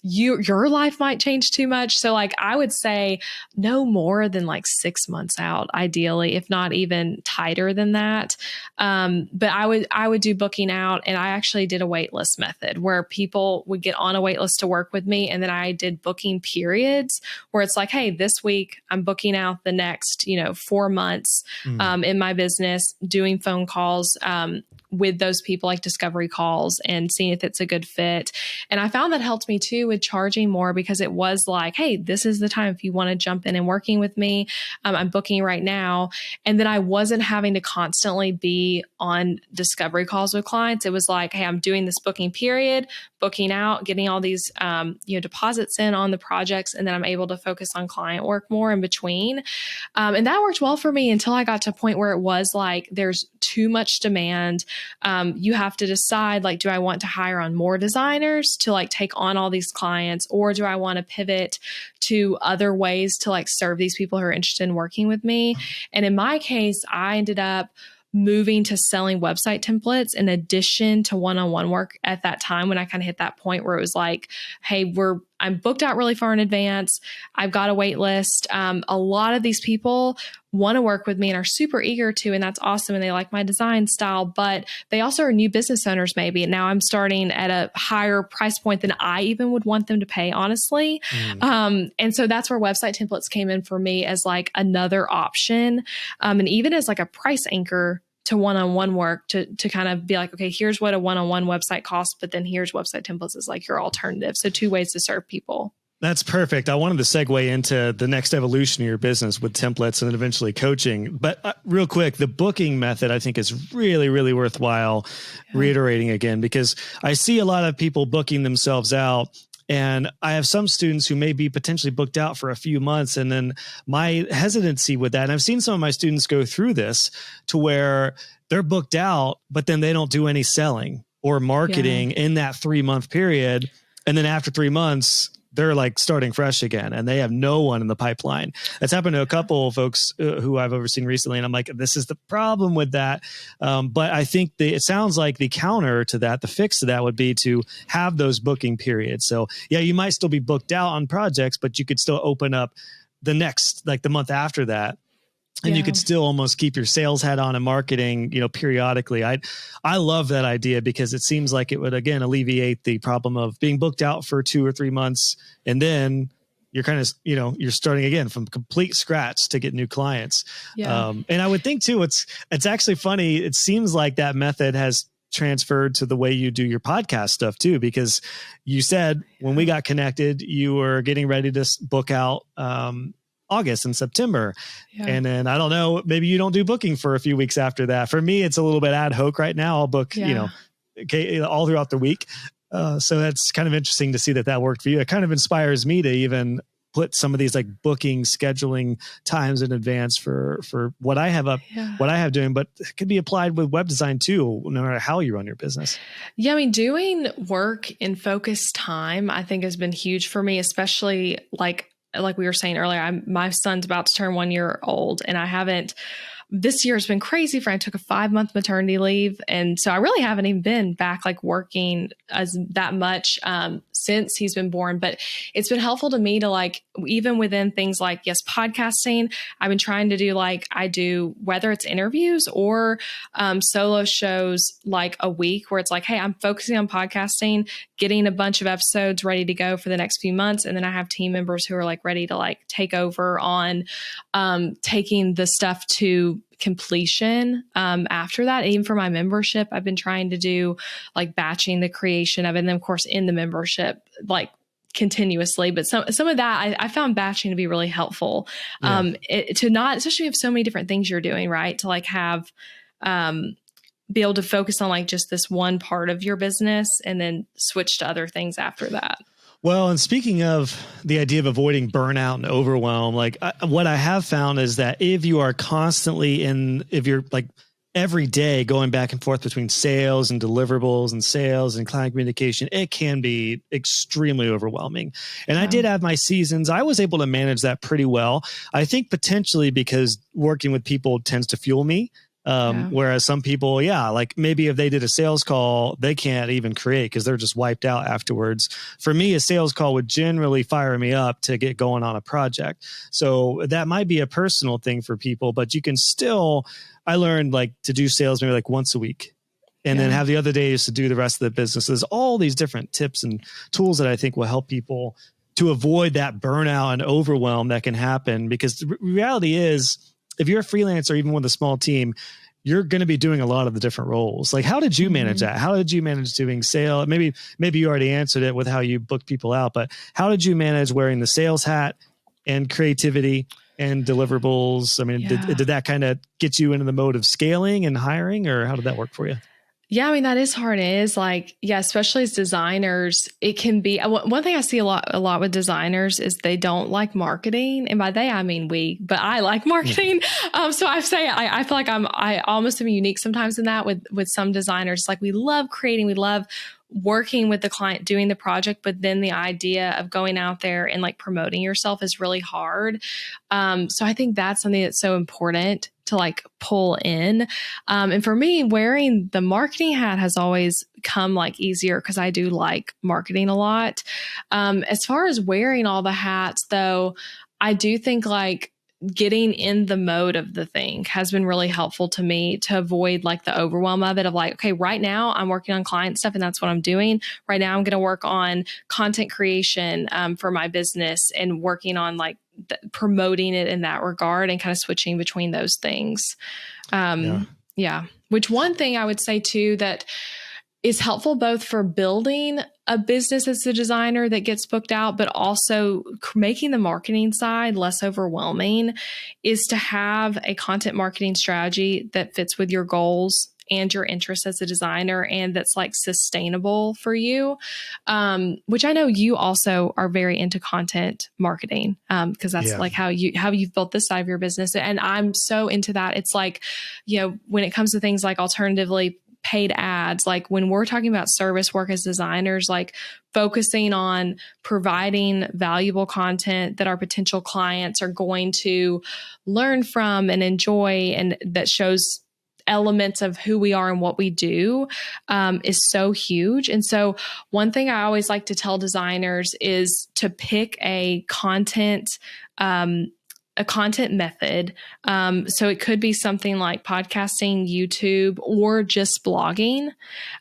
Your life might change too much. So like, I would say no more than like 6 months out, ideally, if not even tighter than that. But I would do booking out, and I actually did a wait list method where people would get on a wait list to work with me. And then I did booking periods where it's like, hey, this week I'm booking out the next, 4 months in my business, doing phone calls with those people, like discovery calls, and seeing if it's a good fit. And I found that helped me too with charging more, because it was like, hey, this is the time if you want to jump in and working with me. I'm booking right now. And then I wasn't having to constantly be on discovery calls with clients. It was like, hey, I'm doing this booking period, booking out, getting all these deposits in on the projects, and then I'm able to focus on client work more in between. And that worked well for me until I got to a point where it was like, there's too much demand. You have to decide, like, do I want to hire on more designers to like take on all these clients, or do I want to pivot to other ways to like serve these people who are interested in working with me? And in my case, I ended up moving to selling website templates in addition to one-on-one work at that time, when I kind of hit that point where it was like, hey, I'm booked out really far in advance. I've got a wait list. A lot of these people want to work with me and are super eager to, and that's awesome. And they like my design style, but they also are new business owners maybe. And now I'm starting at a higher price point than I even would want them to pay, honestly. And so that's where website templates came in for me as like another option. And even as like a price anchor to one-on-one work, to kind of be like, okay, here's what a one-on-one website costs, but then here's website templates is like your alternative. So 2 ways to serve people. That's perfect. I wanted to segue into the next evolution of your business with templates and then eventually coaching. But real quick, the booking method, I think, is really, really worthwhile reiterating again, because I see a lot of people booking themselves out. And I have some students who may be potentially booked out for a few months. And then my hesitancy with that, and I've seen some of my students go through this to where they're booked out, but then they don't do any selling or marketing in that 3-month period. And then after 3 months, they're like starting fresh again and they have no one in the pipeline. That's happened to a couple of folks who I've overseen recently. And I'm like, this is the problem with that. But I think it sounds like the counter to that, the fix to that would be to have those booking periods. So yeah, you might still be booked out on projects, but you could still open up the next, like the month after that. And you could still almost keep your sales hat on and marketing, periodically. I love that idea because it seems like it would, again, alleviate the problem of being booked out for 2 or 3 months. And then you're kind of, you're starting again from complete scratch to get new clients. Yeah. And I would think too, it's actually funny. It seems like that method has transferred to the way you do your podcast stuff too, because you said when we got connected, you were getting ready to book out, August and September. Yeah. And then I don't know, maybe you don't do booking for a few weeks after that. For me, it's a little bit ad hoc right now. I'll book, all throughout the week. So that's kind of interesting to see that worked for you. It kind of inspires me to even put some of these like booking scheduling times in advance for what I have doing, but it could be applied with web design too, no matter how you run your business. Yeah. I mean, doing work in focused time, I think has been huge for me, especially like we were saying earlier, my son's about to turn 1 year old and this year has been crazy I took a 5-month maternity leave. And so I really haven't even been back like working as that much, since he's been born, but it's been helpful to me to like, even within things like, yes, podcasting, I've been trying to do whether it's interviews or, solo shows like a week where it's like, hey, I'm focusing on podcasting, getting a bunch of episodes ready to go for the next few months. And then I have team members who are like ready to like take over on, taking the stuff to completion after that. Even for my membership, I've been trying to do like batching the creation of it. And then of course in the membership, like continuously, but some of that I found batching to be really helpful. To not, especially if you have so many different things you're doing, right? To like have, be able to focus on like just this one part of your business and then switch to other things after that. Well, and speaking of the idea of avoiding burnout and overwhelm, like what I have found is that if you are constantly if you're like every day going back and forth between sales and deliverables and sales and client communication, it can be extremely overwhelming. And I did have my seasons. I was able to manage that pretty well. I think potentially because working with people tends to fuel me. Whereas some people, like maybe if they did a sales call, they can't even create because they're just wiped out afterwards. For me, a sales call would generally fire me up to get going on a project. So that might be a personal thing for people, but you can still, I learned like to do sales maybe like once a week and then have the other days to do the rest of the business. There's all these different tips and tools that I think will help people to avoid that burnout and overwhelm that can happen, because the reality is, if you're a freelancer, even with a small team, you're going to be doing a lot of the different roles. Like, how did you manage that? How did you manage doing sale? Maybe you already answered it with how you book people out, but how did you manage wearing the sales hat and creativity and deliverables? I mean, did that kind of get you into the mode of scaling and hiring, or how did that work for you? Yeah, I mean, that is hard. It is like, especially as designers, it can be, one thing I see a lot with designers is they don't like marketing. And by they, I mean but I like marketing. So I feel like I almost am unique sometimes in that with some designers. Like we love creating, we love working with the client, doing the project, but then the idea of going out there and like promoting yourself is really hard. So I think that's something that's so important to like pull in. And for me, wearing the marketing hat has always come like easier because I do like marketing a lot. As far as wearing all the hats though, I do think like getting in the mode of the thing has been really helpful to me to avoid like the overwhelm of it, of like, okay, right now I'm working on client stuff and that's what I'm doing. Right now I'm going to work on content creation for my business and working on like promoting it in that regard and kind of switching between those things. Which one thing I would say too that is helpful both for building a business as a designer that gets booked out, but also making the marketing side less overwhelming, is to have a content marketing strategy that fits with your goals and your interests as a designer and that's like sustainable for you. Which I know you also are very into content marketing, because that's like how you've built this side of your business. And I'm so into that. It's like, when it comes to things like alternatively paid ads. Like when we're talking about service work as designers, like focusing on providing valuable content that our potential clients are going to learn from and enjoy, and that shows elements of who we are and what we do, is so huge. And so one thing I always like to tell designers is to pick a content method. So it could be something like podcasting, YouTube, or just blogging.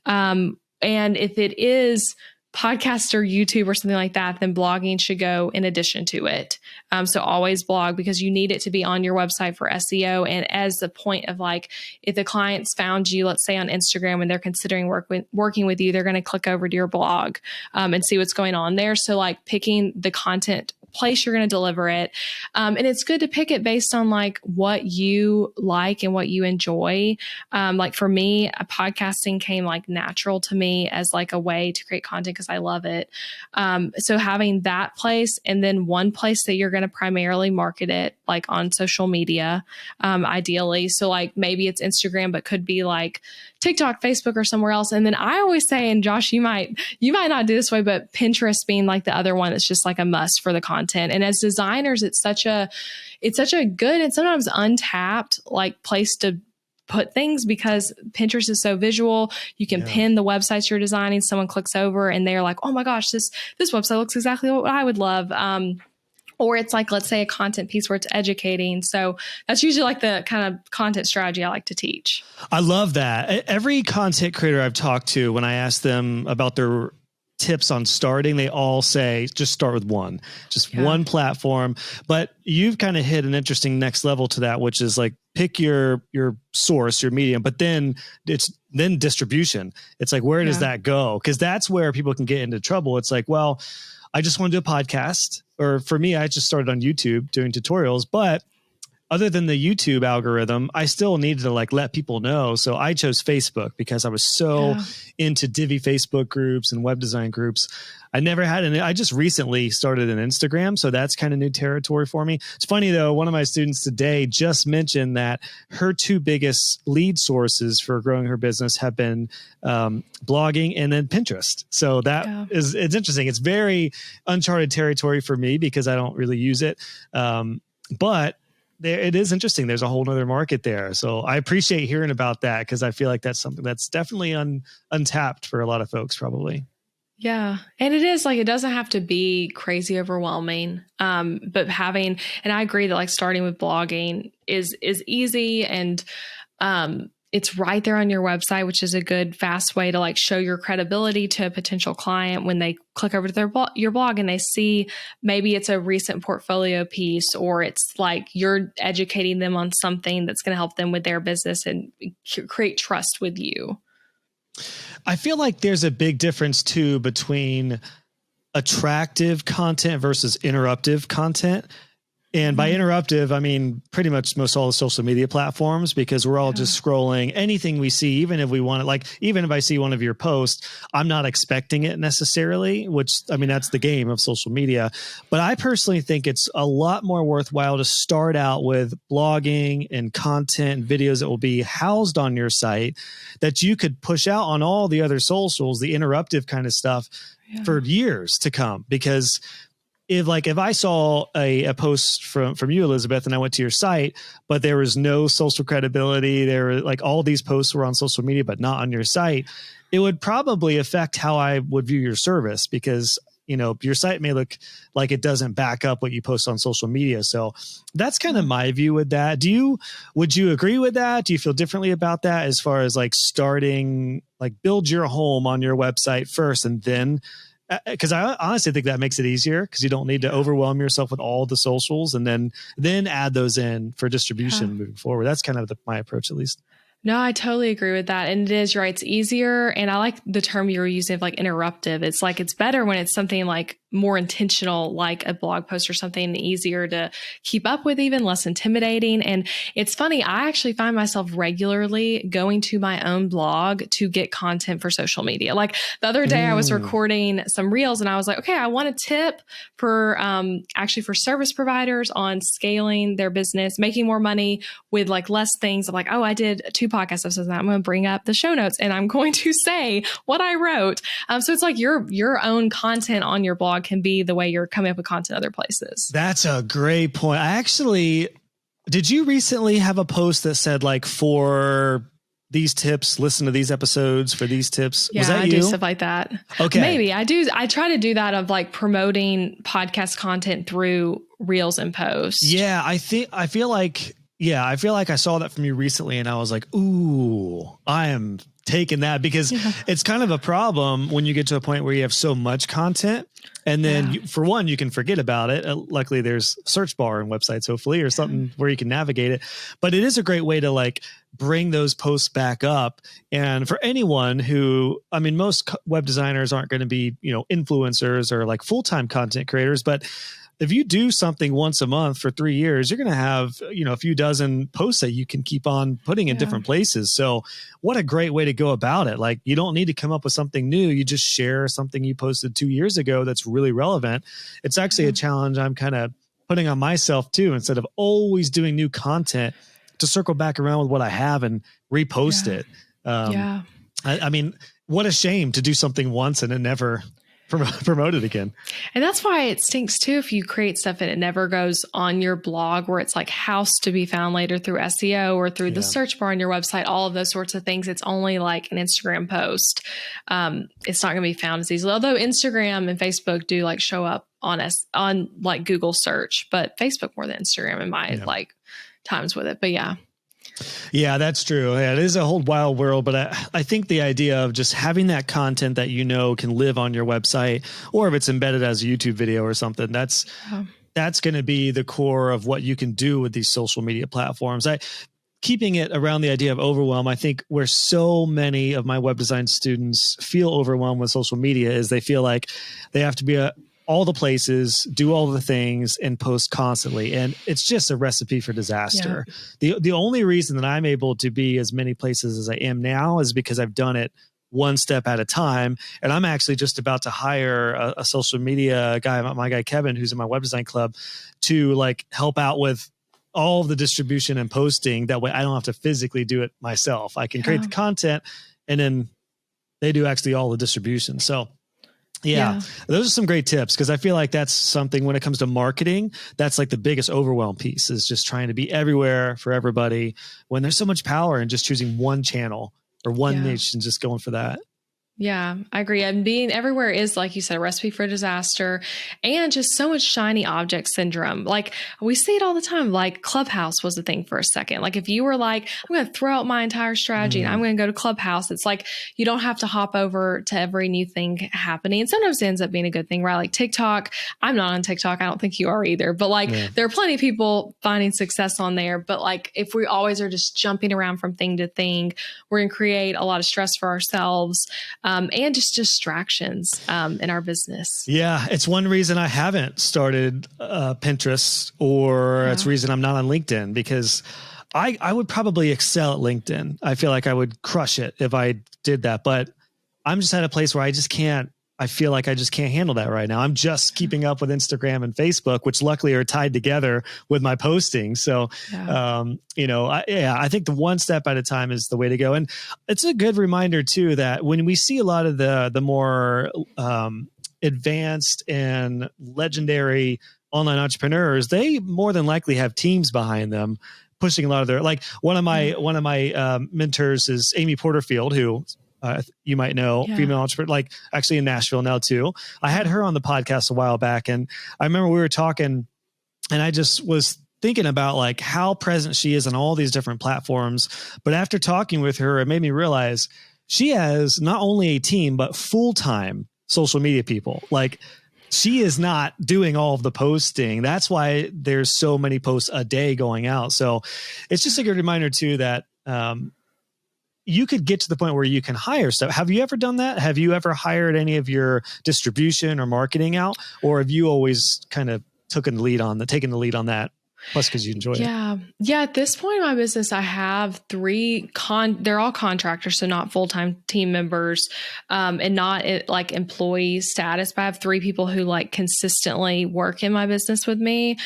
And if it is podcast or YouTube or something like that, then blogging should go in addition to it. So always blog, because you need it to be on your website for SEO. And as the point of like, if the clients found you, let's say on Instagram, and they're considering working with you, they're going to click over to your blog and see what's going on there. So like picking the content place you're going to deliver it. And it's good to pick it based on like what you like and what you enjoy. Like for me, podcasting came like natural to me as like a way to create content because I love it. So having that place, and then one place that you're going to primarily market it, like on social media, ideally. So like maybe it's Instagram, but could be like TikTok, Facebook, or somewhere else. And then I always say, and Josh, you might not do this way, but Pinterest being like the other one that's just like a must for the content. And as designers, it's such a good and sometimes untapped like place to put things, because Pinterest is so visual. You can pin the websites you're designing. Someone clicks over and they're like, oh my gosh, this website looks exactly what I would love. Or it's like, let's say a content piece where it's educating. So that's usually like the kind of content strategy I like to teach. I love that. Every content creator I've talked to, when I ask them about their tips on starting, they all say, just start with one platform. But you've kind of hit an interesting next level to that, which is like pick your source, your medium, but then then distribution. It's like, where does that go? Because that's where people can get into trouble. It's like, well, I just want to do a podcast. Or for me, I just started on YouTube doing tutorials, but other than the YouTube algorithm, I still needed to like let people know. So I chose Facebook because I was so into Divi Facebook groups and web design groups. I never had I just recently started an Instagram. So that's kind of new territory for me. It's funny though, one of my students today just mentioned that her two biggest lead sources for growing her business have been blogging and then Pinterest. So it's interesting. It's very uncharted territory for me because I don't really use it. But it is interesting. There's a whole nother market there. So I appreciate hearing about that, because I feel like that's something that's definitely untapped for a lot of folks probably. Yeah. And it is like, it doesn't have to be crazy overwhelming. But and I agree that like starting with blogging is easy, and it's right there on your website, which is a good, fast way to like show your credibility to a potential client when they click over to your blog and they see maybe it's a recent portfolio piece, or it's like you're educating them on something that's going to help them with their business and create trust with you. I feel like there's a big difference too between attractive content versus interruptive content. And by interruptive, I mean pretty much most all the social media platforms, because we're all just scrolling anything we see, even if we want it. Like, even if I see one of your posts, I'm not expecting it necessarily, which, I mean, that's the game of social media. But I personally think it's a lot more worthwhile to start out with blogging and content and videos that will be housed on your site that you could push out on all the other socials, the interruptive kind of stuff for years to come. Because if I saw a post from you, Elizabeth, and I went to your site, but there was no social credibility, there were like all these posts were on social media, but not on your site, it would probably affect how I would view your service, because, you know, your site may look like it doesn't back up what you post on social media. So that's kind of my view with that. Would you agree with that? Do you feel differently about that as far as like starting, like build your home on your website first and then, because I honestly think that makes it easier, because you don't need to overwhelm yourself with all the socials and then add those in for distribution moving forward. That's kind of my approach, at least. No, I totally agree with that. And it is right. It's easier. And I like the term you were using of like interruptive. It's like, it's better when it's something like more intentional, like a blog post or something, easier to keep up with, even less intimidating. And it's funny, I actually find myself regularly going to my own blog to get content for social media. Like the other day I was recording some reels and I was like, okay, I want a tip for actually for service providers on scaling their business, making more money with like less things. I'm like, oh, I did 2 podcast episodes. I'm going to bring up the show notes and I'm going to say what I wrote. So it's like your own content on your blog can be the way you're coming up with content other places. That's a great point. Did you recently have a post that said like, for these tips, listen to these episodes for these tips? Yeah, Was that I you? do stuff like that. Okay. Maybe I do. I try to do that of like promoting podcast content through reels and posts. Yeah. I feel like I saw that from you recently and I was like, ooh, I am taking that, because it's kind of a problem when you get to a point where you have so much content and then for one, you can forget about it. Luckily there's a search bar on websites, hopefully, or something where you can navigate it, but it is a great way to like bring those posts back up. And for anyone who, I mean, most web designers aren't going to be, influencers or like full-time content creators, but if you do something once a month for 3 years, you're going to have, a few dozen posts that you can keep on putting in different places. So what a great way to go about it. Like, you don't need to come up with something new. You just share something you posted 2 years ago that's really relevant. It's actually a challenge I'm kind of putting on myself too, instead of always doing new content, to circle back around with what I have and repost it. I mean, what a shame to do something once and then never promote it again. And that's why it stinks too if you create stuff and it never goes on your blog, where it's like house to be found later through SEO or through the search bar on your website, all of those sorts of things. It's only like an Instagram post. It's not going to be found as easily. Although Instagram and Facebook do like show up on like Google search, but Facebook more than Instagram in my like times with it. But yeah, that's true. Yeah, it is a whole wild world, but I think the idea of just having that content that can live on your website, or if it's embedded as a YouTube video or something, that's going to be the core of what you can do with these social media platforms. Keeping it around the idea of overwhelm, I think where so many of my web design students feel overwhelmed with social media is they feel like they have to be all the places, do all the things, and post constantly. And it's just a recipe for disaster. Yeah. The only reason that I'm able to be as many places as I am now is because I've done it one step at a time. And I'm actually just about to hire a social media guy, my guy, Kevin, who's in my web design club, to like help out with all of the distribution and posting. That way I don't have to physically do it myself. I can create the content and then they do actually all the distribution. So yeah, those are some great tips, because I feel like that's something when it comes to marketing, that's like the biggest overwhelm piece, is just trying to be everywhere for everybody when there's so much power in just choosing one channel or one niche and just going for that. Yeah, I agree. And being everywhere is, like you said, a recipe for disaster, and just so much shiny object syndrome. Like we see it all the time. Like Clubhouse was a thing for a second. Like if you were like, I'm going to throw out my entire strategy and I'm going to go to Clubhouse, it's like you don't have to hop over to every new thing happening. And sometimes it ends up being a good thing, right? Like TikTok. I'm not on TikTok. I don't think you are either. But like there are plenty of people finding success on there. But like if we always are just jumping around from thing to thing, we're going to create a lot of stress for ourselves. And just distractions in our business. Yeah, it's one reason I haven't started Pinterest, or it's reason I'm not on LinkedIn, because I would probably excel at LinkedIn. I feel like I would crush it if I did that, but I'm just at a place where I feel like I just can't handle that right now. I'm just keeping up with Instagram and Facebook, which luckily are tied together with my posting. So, I think the one step at a time is the way to go. And it's a good reminder too, that when we see a lot of the more advanced and legendary online entrepreneurs, they more than likely have teams behind them pushing a lot of their, like one of my mentors is Amy Porterfield, who you might know, female entrepreneur, like actually in Nashville now too. I had her on the podcast a while back, and I remember we were talking, and I just was thinking about like how present she is on all these different platforms. But after talking with her, it made me realize she has not only a team, but full-time social media people. Like she is not doing all of the posting. That's why there's so many posts a day going out. So it's just a good reminder too that, you could get to the point where you can hire stuff. Have you ever done that? Have you ever hired any of your distribution or marketing out? Or have you always kind of taken the lead on that? Plus, because you enjoy it. Yeah. At this point in my business, I have they're all contractors, so not full-time team members, and not like employee status, but I have 3 people who like consistently work in my business with me,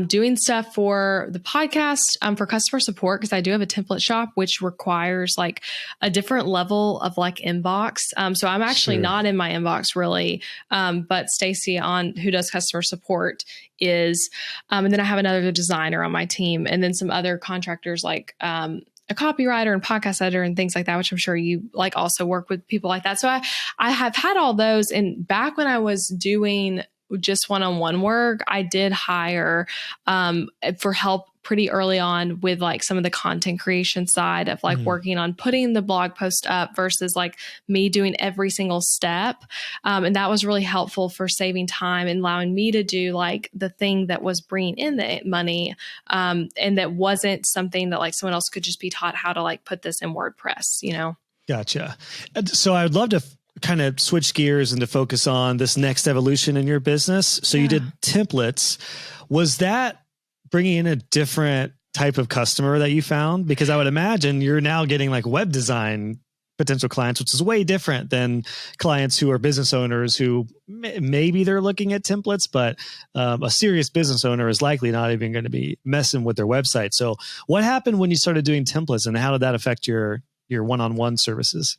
doing stuff for the podcast, for customer support, because I do have a template shop, which requires like a different level of like inbox. So I'm actually not in my inbox really. But Stacy who does customer support is, and then I have another designer on my team, and then some other contractors like a copywriter and podcast editor and things like that, which I'm sure you like also work with people like that. So I have had all those. And back when I was doing just one-on-one work, I did hire for help pretty early on with like some of the content creation side of like working on putting the blog post up versus like me doing every single step. And that was really helpful for saving time and allowing me to do like the thing that was bringing in the money. And that wasn't something that like someone else could just be taught how to like put this in WordPress, you know? Gotcha. So I would love to kind of switch gears and to focus on this next evolution in your business. So you did templates. Was that bringing in a different type of customer that you found? Because I would imagine you're now getting like web design potential clients, which is way different than clients who are business owners who maybe they're looking at templates, but a serious business owner is likely not even going to be messing with their website. So what happened when you started doing templates, and how did that affect your one-on-one services?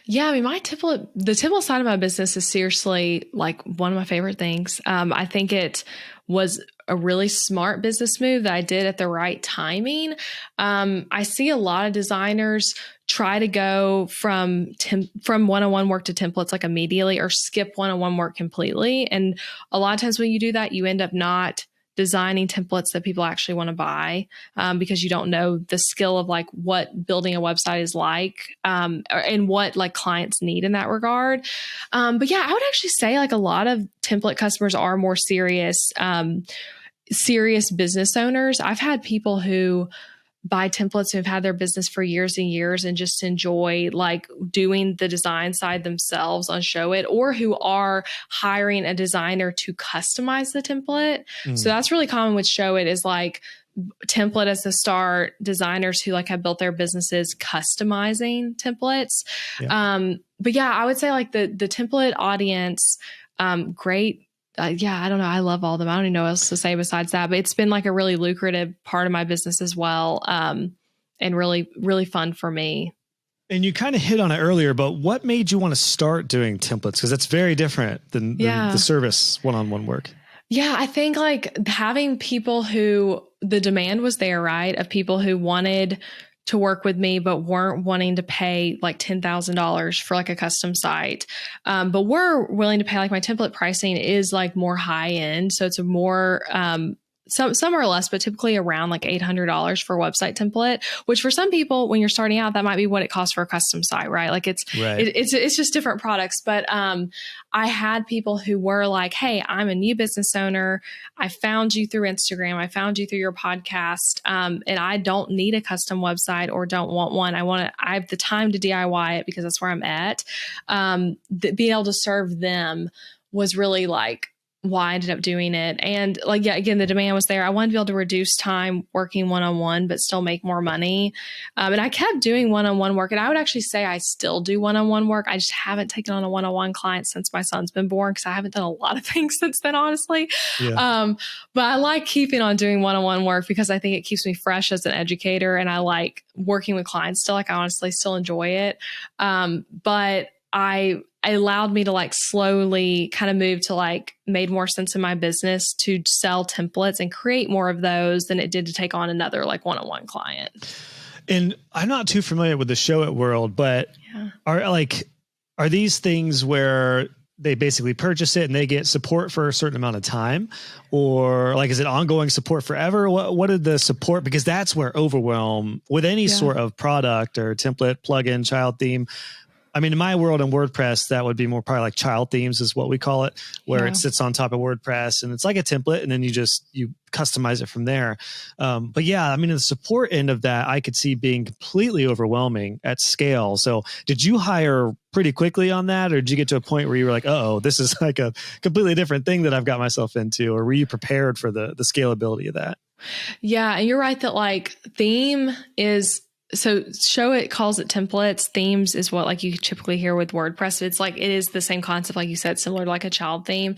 Yeah, I mean, the template side of my business is seriously like one of my favorite things. I think it was a really smart business move that I did at the right timing. I see a lot of designers try to go from one-on-one work to templates like immediately, or skip one-on-one work completely. And a lot of times when you do that, you end up not designing templates that people actually want to buy, because you don't know the skill of like what building a website is like, and what like clients need in that regard. But yeah, I would actually say like a lot of template customers are more serious business owners. I've had people who buy templates who've had their business for years and years and just enjoy like doing the design side themselves on Showit, or who are hiring a designer to customize the template. So that's really common with Showit, is like template as the start, designers who like have built their businesses customizing templates. But yeah, I would say like the template audience, great. Yeah, I don't know. I love all of them. I don't even know what else to say besides that, but it's been like a really lucrative part of my business as well. And really, really fun for me. And you kind of hit on it earlier, but what made you want to start doing templates? Because that's very different than the service one-on-one work. Yeah, I think like having people who the demand was there, right? Of people who wanted to work with me, but weren't wanting to pay like $10,000 for like a custom site. But we're willing to pay, like my template pricing is like more high end. So it's a more, some are less, but typically around like $800 for a website template, which for some people, when you're starting out, that might be what it costs for a custom site, right? Like it's just different products. But I had people who were like, hey, I'm a new business owner. I found you through Instagram. I found you through your podcast. And I don't need a custom website or don't want one. I have the time to DIY it because that's where I'm at. Being able to serve them was really like why I ended up doing it. And like, yeah, again, the demand was there. I wanted to be able to reduce time working one-on-one, but still make more money. And I kept doing one-on-one work. And I would actually say I still do one-on-one work. I just haven't taken on a one-on-one client since my son's been born, because I haven't done a lot of things since then, honestly. Yeah. But I like keeping on doing one-on-one work because I think it keeps me fresh as an educator. And I like working with clients still. Like I honestly still enjoy it. But it allowed me to like slowly kind of move to like made more sense in my business to sell templates and create more of those than it did to take on another like one-on-one client. And I'm not too familiar with the Showit world, but are these things where they basically purchase it and they get support for a certain amount of time, or like, is it ongoing support forever? What did the support, because that's where Overwhelm with any sort of product or template, plugin, child theme, I mean, in my world in WordPress, that would be more probably like child themes is what we call it, where it sits on top of WordPress and it's like a template and then you customize it from there. But yeah, I mean, the support end of that, I could see being completely overwhelming at scale. So did you hire pretty quickly on that? Or did you get to a point where you were like, oh, this is like a completely different thing that I've got myself into? Or were you prepared for the scalability of that? Yeah. And you're right that like theme is, so Showit calls it templates. Themes is what like you typically hear with WordPress. It's like, it is the same concept, like you said, similar to like a child theme.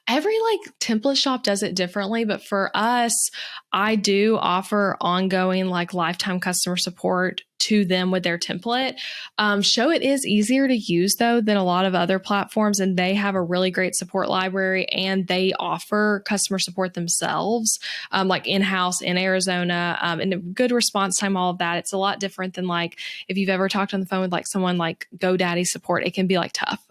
Every like template shop does it differently. But for us, I do offer ongoing like lifetime customer support to them with their template. Showit is easier to use though than a lot of other platforms, and they have a really great support library, and they offer customer support themselves, like in-house in Arizona, and a good response time, all of that. It's a lot different than like if you've ever talked on the phone with like someone like GoDaddy support, it can be like tough.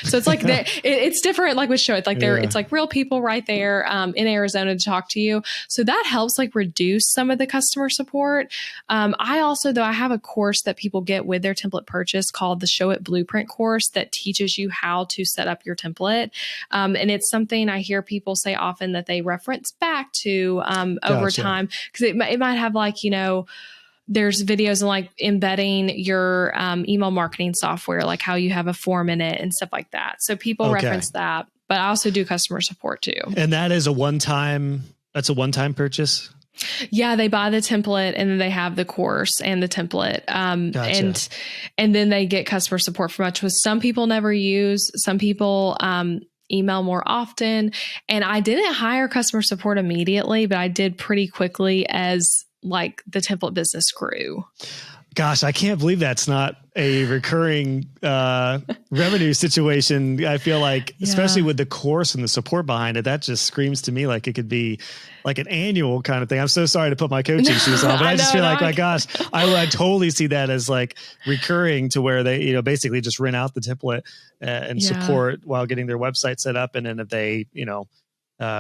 So it's like it's different like with Showit, like it's like real people right there in Arizona to talk to you. So that helps like reduce some of the customer support. I also, though, I have a course that people get with their template purchase called the Showit Blueprint course that teaches you how to set up your template. And it's something I hear people say often that they reference back to over time, because it might have like, you know, there's videos on like embedding your email marketing software, like how you have a form in it and stuff like that. So people reference that, but I also do customer support too. And that is a one-time purchase? Yeah, they buy the template and then they have the course and the template. Gotcha. And then they get customer support from which some people never use. Some people email more often. And I didn't hire customer support immediately, but I did pretty quickly as like the template business grew. Gosh, I can't believe that's not a recurring revenue situation. I feel like, especially with the course and the support behind it, that just screams to me like it could be like an annual kind of thing. I'm so sorry to put my coaching shoes on, but I just feel like, my gosh, I totally see that as like recurring to where they, you know, basically just rent out the template and support while getting their website set up. And then if they, you know,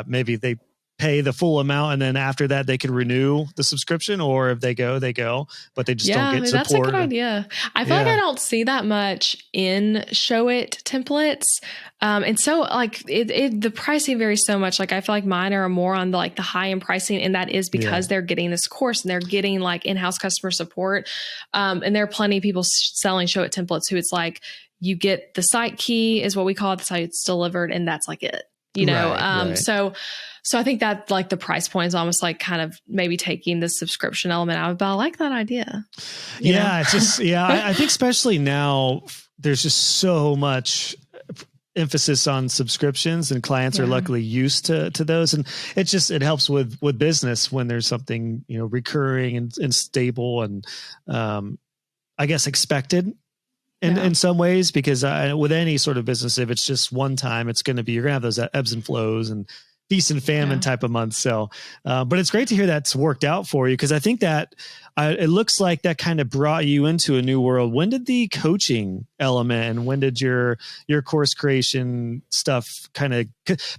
maybe they pay the full amount and then after that they can renew the subscription, or if they go, but they just don't get support. That's a good idea. I feel like I don't see that much in Showit templates. And so like the pricing varies so much. Like I feel like mine are more on the like the high end pricing, and that is because they're getting this course and they're getting like in-house customer support. And there are plenty of people selling Showit templates who it's like, you get the site key is what we call it. That's how it's delivered. And that's like it, you know? So I think that like the price point is almost like kind of maybe taking the subscription element out of it, but I like that idea. It's just, I think especially now there's just so much emphasis on subscriptions, and clients are luckily used to those. And it helps with business when there's something, you know, recurring and stable and I guess expected in some ways, because with any sort of business, if it's just one time, you're going to have those ebbs and flows and feast and famine type of months. So, but it's great to hear that's worked out for you, because I think that it looks like that kind of brought you into a new world. When did the coaching element and when did your course creation stuff kind of,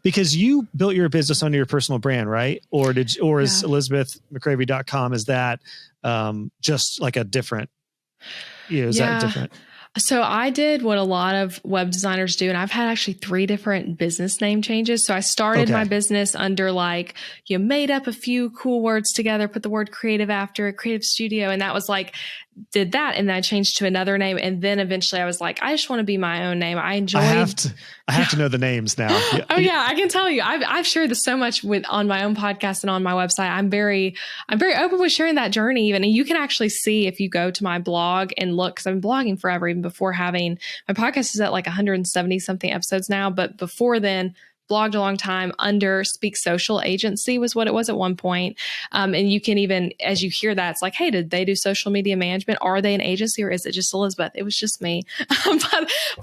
because you built your business under your personal brand, right? Or is ElizabethMcCravy.com, is that just like a different, is that different? So I did what a lot of web designers do, and I've had actually 3 different business name changes. So I started my business under like, you made up a few cool words together, put the word creative after it, creative studio. And that was like, did that. And then I changed to another name. And then eventually I was like, I just want to be my own name. I enjoyed. I have to know the names now. I can tell you. I've shared this so much on my own podcast and on my website. I'm very open with sharing that journey even. And you can actually see if you go to my blog and look, because I've been blogging forever, even before having my podcast is at like 170 something episodes now. But before then, blogged a long time under Speak Social Agency was what it was at one point. And you can even, as you hear that, it's like, hey, did they do social media management? Are they an agency, or is it just Elizabeth? It was just me.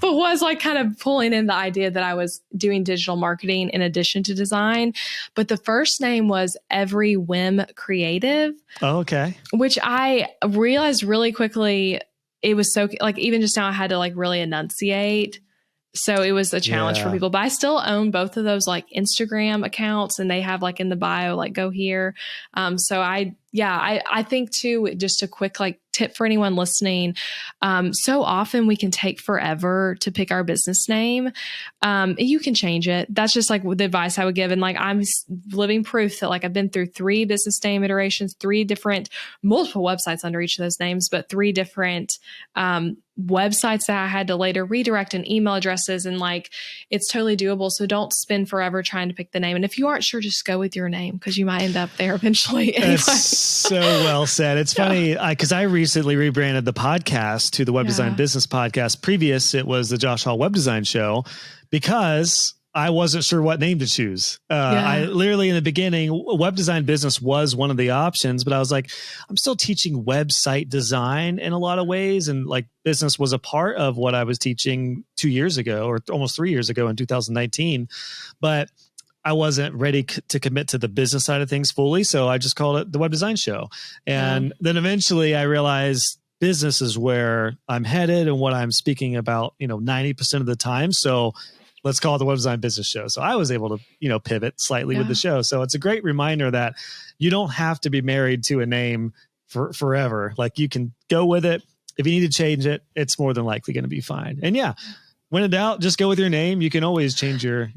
but was like kind of pulling in the idea that I was doing digital marketing in addition to design. But the first name was Every Whim Creative. Oh, okay. Which I realized really quickly, it was so like, even just now I had to like really enunciate. So it was a challenge for people, but I still own both of those like Instagram accounts, and they have like in the bio, like go here. So I Yeah, I think too, just a quick like tip for anyone listening. So often we can take forever to pick our business name. You can change it. That's just like the advice I would give. And like, I'm living proof that like I've been through 3 business name iterations, 3 different, multiple websites under each of those names, but 3 different, websites that I had to later redirect and email addresses. And like, it's totally doable. So don't spend forever trying to pick the name. And if you aren't sure, just go with your name because you might end up there eventually. Anyway. That's so well said. It's funny because I recently rebranded the podcast to the Web Design Business Podcast. Previous, it was the Josh Hall Web Design Show because I wasn't sure what name to choose. I literally in the beginning, web design business was one of the options, but I was like, I'm still teaching website design in a lot of ways. And like business was a part of what I was teaching 2 years ago or almost 3 years ago in 2019. But I wasn't ready to commit to the business side of things fully. So I just called it the Web Design Show. And then eventually I realized business is where I'm headed and what I'm speaking about, 90% of the time. So let's call it the Web Design Business Show. So I was able to, pivot slightly with the show. So it's a great reminder that you don't have to be married to a name for forever. Like you can go with it. If you need to change it, it's more than likely going to be fine. And when in doubt, just go with your name. You can always change your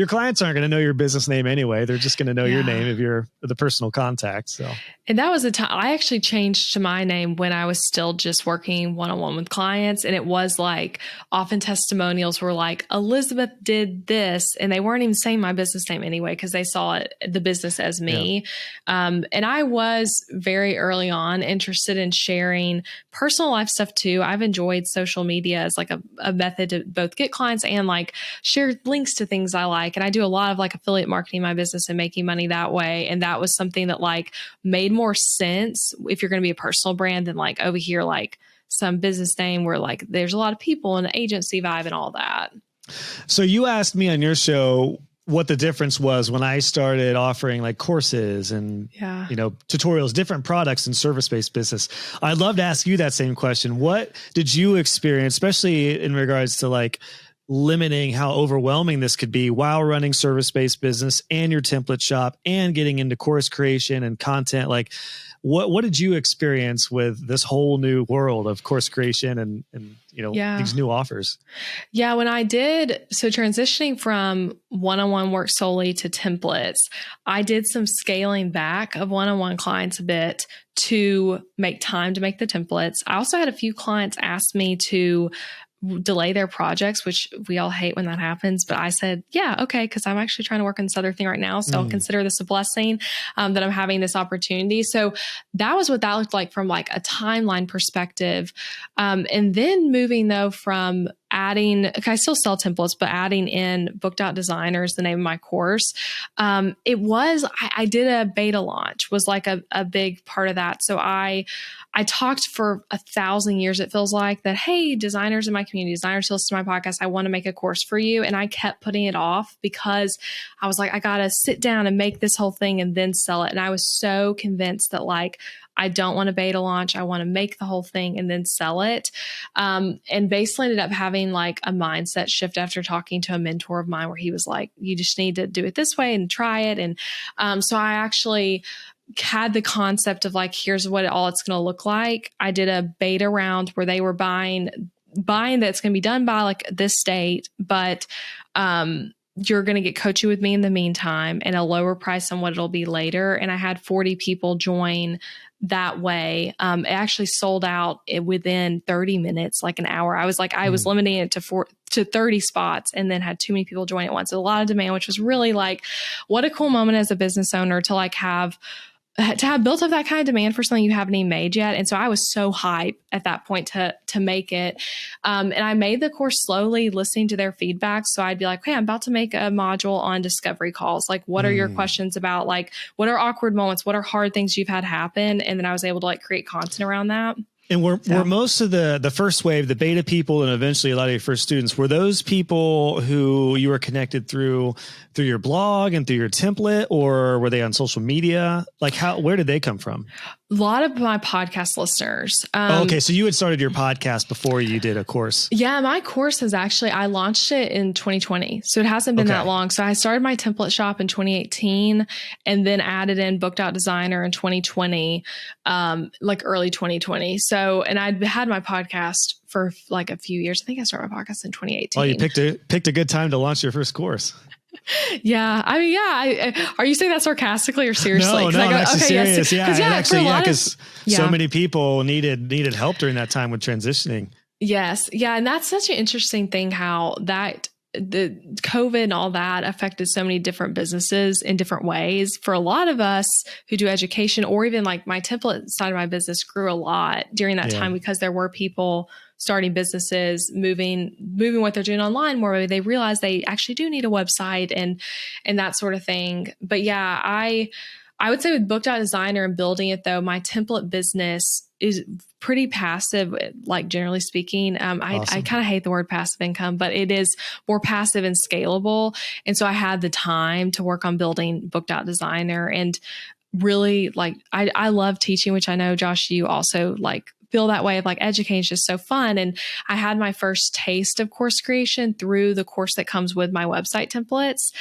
clients aren't going to know your business name anyway. They're just going to know your name if you're the personal contact. So, and that was a time I actually changed to my name when I was still just working one-on-one with clients. And it was like often testimonials were like, Elizabeth did this. And they weren't even saying my business name anyway, because they saw the business as me. And I was very early on interested in sharing personal life stuff too. I've enjoyed social media as like a method to both get clients and like share links to things I like. And I do a lot of like affiliate marketing in my business and making money that way. And that was something that like made more sense if you're going to be a personal brand than like over here, like some business name where like there's a lot of people and agency vibe and all that. So you asked me on your show what the difference was when I started offering like courses and, tutorials, different products and service-based business. I'd love to ask you that same question. What did you experience, especially in regards to like limiting how overwhelming this could be while running service-based business and your template shop and getting into course creation and content? Like what did you experience with this whole new world of course creation and these new offers? Yeah, when I did, so transitioning from one-on-one work solely to templates, I did some scaling back of one-on-one clients a bit to make time to make the templates. I also had a few clients ask me to delay their projects, which we all hate when that happens. But I said, yeah, okay, because I'm actually trying to work on this other thing right now. So I'll consider this a blessing that I'm having this opportunity. So that was what that looked like from like a timeline perspective. And then moving though from adding, I still sell templates, but adding in Booked Out Designer is the name of my course. It was, I did a beta launch was like a big part of that. So I talked for 1,000 years, it feels like, that, hey, designers in my community, designers who listen to my podcast, I want to make a course for you. And I kept putting it off because I was like, I got to sit down and make this whole thing and then sell it. And I was so convinced that like, I don't want a beta launch. I want to make the whole thing and then sell it. And basically ended up having like a mindset shift after talking to a mentor of mine where he was like, you just need to do it this way and try it. And so I actually had the concept of like, here's what all it's going to look like. I did a beta round where they were buying that's going to be done by like this date, but you're going to get coaching with me in the meantime and a lower price on what it'll be later. And I had 40 people join that way. It actually sold out within 30 minutes, like an hour. I was like, I was limiting it to 30 spots and then had too many people join at once. So a lot of demand, which was really like, what a cool moment as a business owner to like have built up that kind of demand for something you haven't even made yet. And so I was so hyped at that point to make it. And I made the course slowly listening to their feedback. So I'd be like, hey, I'm about to make a module on discovery calls. Like, what are your questions about? Like, what are awkward moments? What are hard things you've had happen? And then I was able to like create content around that. And were most of the first wave, the beta people, and eventually a lot of your first students, were those people who you were connected through your blog and through your template, or were they on social media? Like where did they come from? A lot of my podcast listeners. Okay. So you had started your podcast before you did a course. Yeah, my course is actually, I launched it in 2020. So it hasn't been that long. So I started my template shop in 2018 and then added in Booked Out Designer in 2020, like early 2020. So, and I'd had my podcast for like a few years. I think I started my podcast in 2018. Oh, you picked a good time to launch your first course. Yeah. I mean, yeah. Are you saying that sarcastically or seriously? No, I'm actually serious. Yes. Because so many people needed help during that time with transitioning. Yes. Yeah. And that's such an interesting thing, how that the COVID and all that affected so many different businesses in different ways. For a lot of us who do education, or even like my template side of my business grew a lot during that time, because there were people starting businesses, moving what they're doing online more. Maybe they realize they actually do need a website and that sort of thing. But yeah, I would say with Booked Out Designer and building it though, my template business is pretty passive, like generally speaking. Awesome. I kind of hate the word passive income, but it is more passive and scalable. And so I had the time to work on building Booked Out Designer, and really like, I love teaching, which I know, Josh, you also like feel that way of like educating is just so fun. And I had my first taste of course creation through the course that comes with my website templates,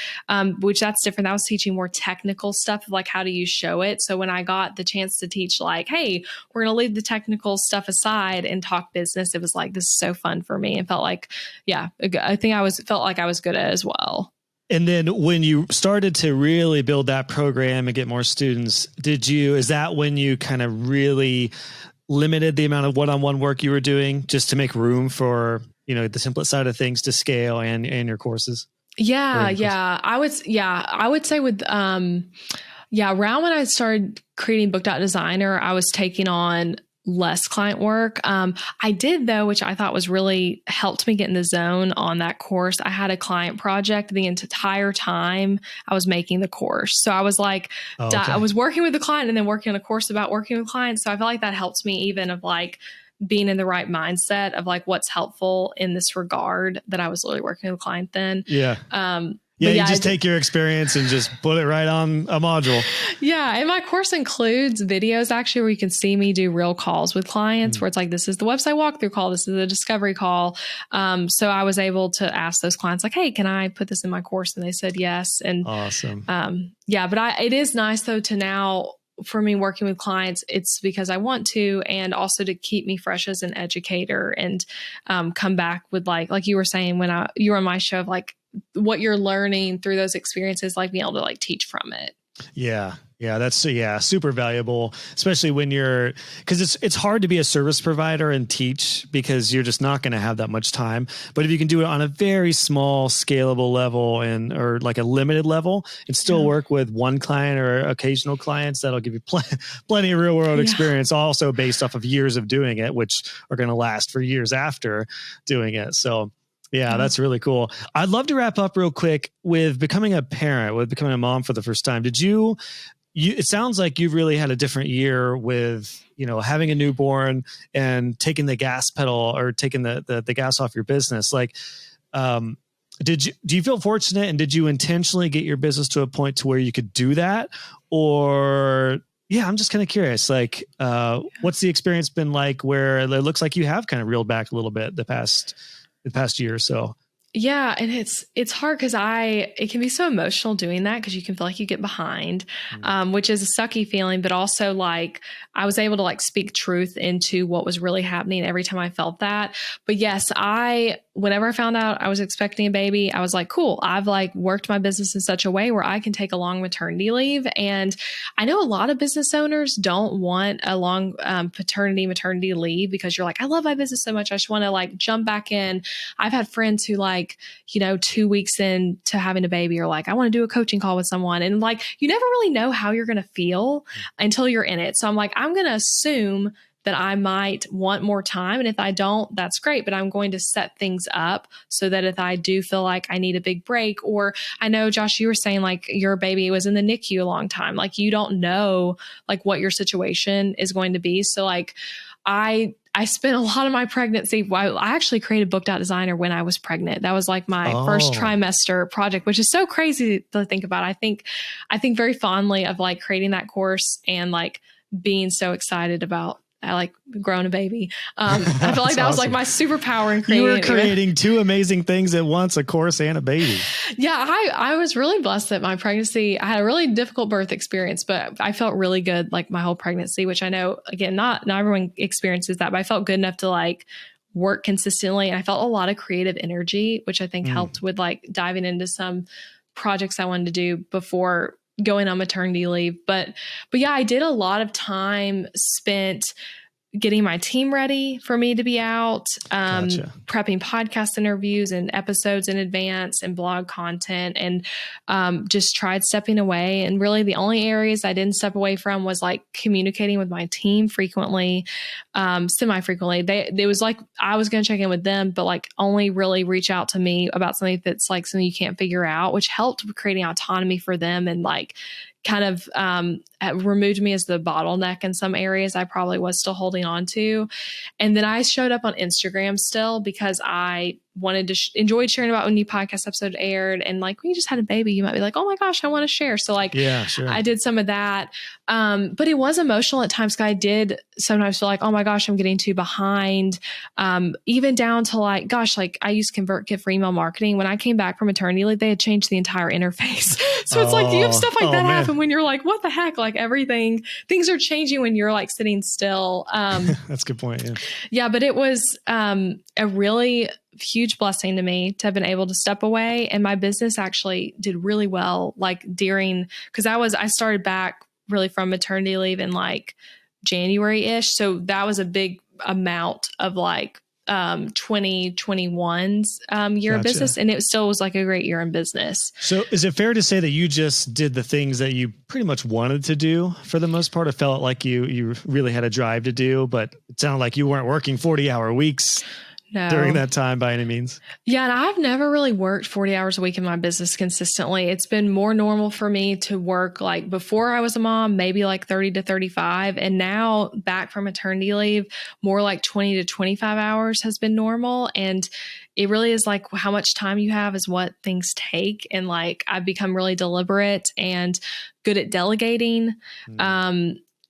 which that's different. That was teaching more technical stuff, like how do you show it. So when I got the chance to teach like, hey, we're going to leave the technical stuff aside and talk business, it was like, this is so fun for me, and felt like, yeah, I think felt like I was good at it as well. And then when you started to really build that program and get more students, is that when you kind of really limited the amount of one-on-one work you were doing just to make room for, the template side of things to scale and your courses? Yeah. I would say with, around when I started creating Booked Out Designer, I was taking on less client work. I did though, which I thought was really helped me get in the zone on that course. I had a client project the entire time I was making the course. So I was like, I was working with the client and then working on a course about working with clients. So I felt like that helped me even of like being in the right mindset of like what's helpful in this regard, that I was literally working with a client then. Yeah. You just take your experience and just put it right on a module. Yeah. And my course includes videos actually where you can see me do real calls with clients where it's like, this is the website walkthrough call. This is the discovery call. So I was able to ask those clients like, hey, can I put this in my course? And they said yes. And awesome. But it is nice though to now, for me working with clients, it's because I want to, and also to keep me fresh as an educator and come back with like you were saying when you were on my show, of like what you're learning through those experiences, like being able to like teach from it. Yeah. Yeah. That's super valuable, especially when because it's hard to be a service provider and teach because you're just not going to have that much time. But if you can do it on a very small scalable level or like a limited level and still work with one client or occasional clients, that'll give you plenty of real world experience, also based off of years of doing it, which are going to last for years after doing it. So yeah, that's really cool. I'd love to wrap up real quick with becoming a parent, with becoming a mom for the first time. Did you it sounds like you've really had a different year with, having a newborn and taking the gas pedal or taking the gas off your business. Like, do you feel fortunate, and did you intentionally get your business to a point to where you could do that? Or I'm just kind of curious, like, what's the experience been like where it looks like you have kind of reeled back a little bit the past year or so? Yeah. And it's hard because it can be so emotional doing that, because you can feel like you get behind, which is a sucky feeling, but also like I was able to like speak truth into what was really happening every time I felt that. But yes, whenever I found out I was expecting a baby, I was like, cool, I've like worked my business in such a way where I can take a long maternity leave. And I know a lot of business owners don't want a long maternity leave, because you're like, I love my business so much, I just want to like jump back in. I've had friends who like, 2 weeks into having a baby are like, I want to do a coaching call with someone. And like, you never really know how you're going to feel until you're in it. So I'm like, I'm going to assume that I might want more time. And if I don't, that's great. But I'm going to set things up so that if I do feel like I need a big break, or I know, Josh, you were saying like your baby was in the NICU a long time. Like you don't know like what your situation is going to be. So like I spent a lot of my pregnancy. I actually created Booked Out Designer when I was pregnant. That was like my first trimester project, which is so crazy to think about. I think very fondly of like creating that course and like being so excited about I like growing a baby. I feel like that was like my superpower in creating. You were creating two amazing things at once, a course and a baby. Yeah, I was really blessed that my pregnancy, I had a really difficult birth experience, but I felt really good like my whole pregnancy, which I know, again, not everyone experiences that, but I felt good enough to like work consistently. And I felt a lot of creative energy, which I think helped with like diving into some projects I wanted to do before going on maternity leave. But yeah, I did a lot of time spent getting my team ready for me to be out, prepping podcast interviews and episodes in advance and blog content, and just tried stepping away. And really the only areas I didn't step away from was like communicating with my team frequently, semi-frequently. It was like I was going to check in with them, but like only really reach out to me about something that's like something you can't figure out, which helped with creating autonomy for them and like kind of removed me as the bottleneck in some areas I probably was still holding on to. And then I showed up on Instagram still because I wanted to enjoyed sharing about when new podcast episode aired. And like, when you just had a baby, you might be like, oh my gosh, I want to share. So like, yeah, sure. I did some of that. But it was emotional at times. I did sometimes feel like, oh my gosh, I'm getting too behind. Even down to like, gosh, like I used ConvertKit for email marketing. When I came back from maternity leave, they had changed the entire interface. So it's like, you have stuff like that happen when you're like, what the heck? Like things are changing when you're like sitting still. That's a good point. Yeah. Yeah. But it was a really huge blessing to me to have been able to step away. And my business actually did really well, like because I started back really from maternity leave in like January-ish. So that was a big amount of like 2021's year of business. And it still was like a great year in business. So is it fair to say that you just did the things that you pretty much wanted to do for the most part? It felt like you really had a drive to do, but it sounded like you weren't working 40-hour weeks. No. During that time by any means. Yeah. And I've never really worked 40 hours a week in my business consistently. It's been more normal for me to work like before I was a mom, maybe like 30 to 35. And now back from maternity leave, more like 20 to 25 hours has been normal. And it really is like how much time you have is what things take. And like I've become really deliberate and good at delegating.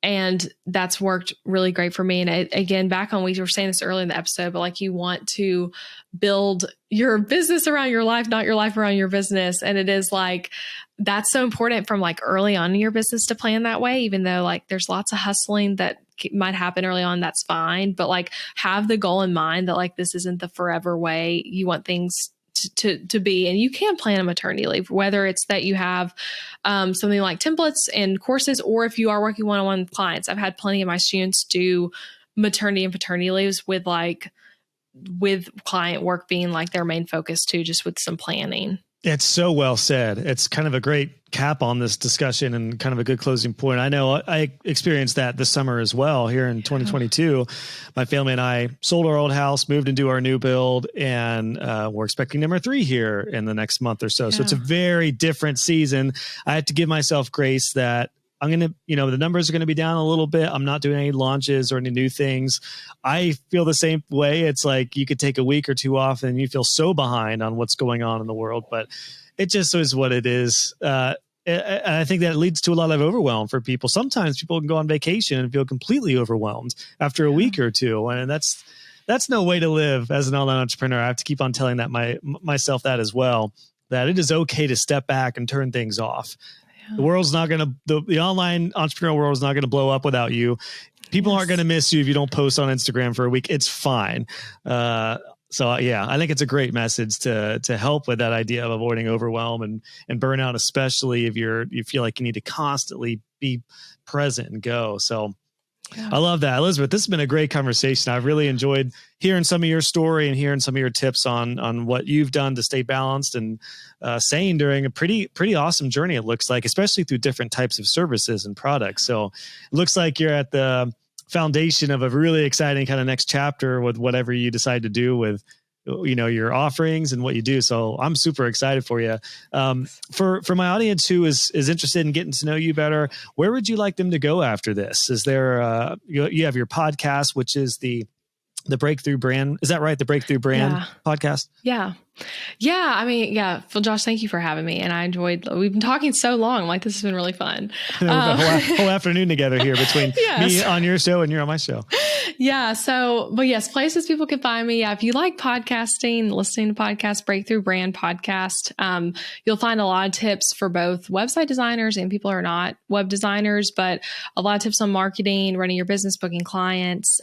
And that's worked really great for me. And again, we were saying this earlier in the episode, but like you want to build your business around your life, not your life around your business. And it is like, that's so important from like early on in your business to plan that way, even though like there's lots of hustling that might happen early on. That's fine. But like have the goal in mind that like, this isn't the forever way you want things to be. And you can plan a maternity leave, whether it's that you have something like templates and courses, or if you are working one-on-one with clients. I've had plenty of my students do maternity and paternity leaves with client work being like their main focus too, just with some planning. It's so well said. It's kind of a great cap on this discussion and kind of a good closing point. I know I experienced that this summer as well here in 2022. My family and I sold our old house, moved into our new build, and we're expecting number 3 here in the next month or so. So it's a very different season. I had to give myself grace that I'm going to, the numbers are going to be down a little bit. I'm not doing any launches or any new things. I feel the same way. It's like you could take a week or 2 off and you feel so behind on what's going on in the world, but it just is what it is. And I think that leads to a lot of overwhelm for people. Sometimes people can go on vacation and feel completely overwhelmed after a week or 2. And that's no way to live as an online entrepreneur. I have to keep on telling that myself that as well, that it is okay to step back and turn things off. The world's not going to, the online entrepreneurial world is not going to blow up without you. People aren't going to miss you if you don't post on Instagram for a week. It's fine. So yeah, I think it's a great message to help with that idea of avoiding overwhelm and burnout, especially if you feel like you need to constantly be present and go. So I love that. Elizabeth, this has been a great conversation. I've really enjoyed hearing some of your story and hearing some of your tips on what you've done to stay balanced and sane during a pretty awesome journey, it looks like, especially through different types of services and products. So it looks like you're at the foundation of a really exciting kind of next chapter with whatever you decide to do with your offerings and what you do. So I'm super excited for you. For my audience who is interested in getting to know you better, where would you like them to go after this? Is there, you have your podcast, which is the the Breakthrough Brand. Is that right? The Breakthrough Brand podcast? Yeah. Yeah. I mean, yeah. Well, Josh, thank you for having me. And I enjoyed, we've been talking so long. Like, this has been really fun. We've got a whole afternoon together here between me on your show and you're on my show. Yeah. So, but yes, places people can find me. Yeah. If you like podcasting, listening to podcasts, Breakthrough Brand podcast, you'll find a lot of tips for both website designers and people who are not web designers, but a lot of tips on marketing, running your business, booking clients,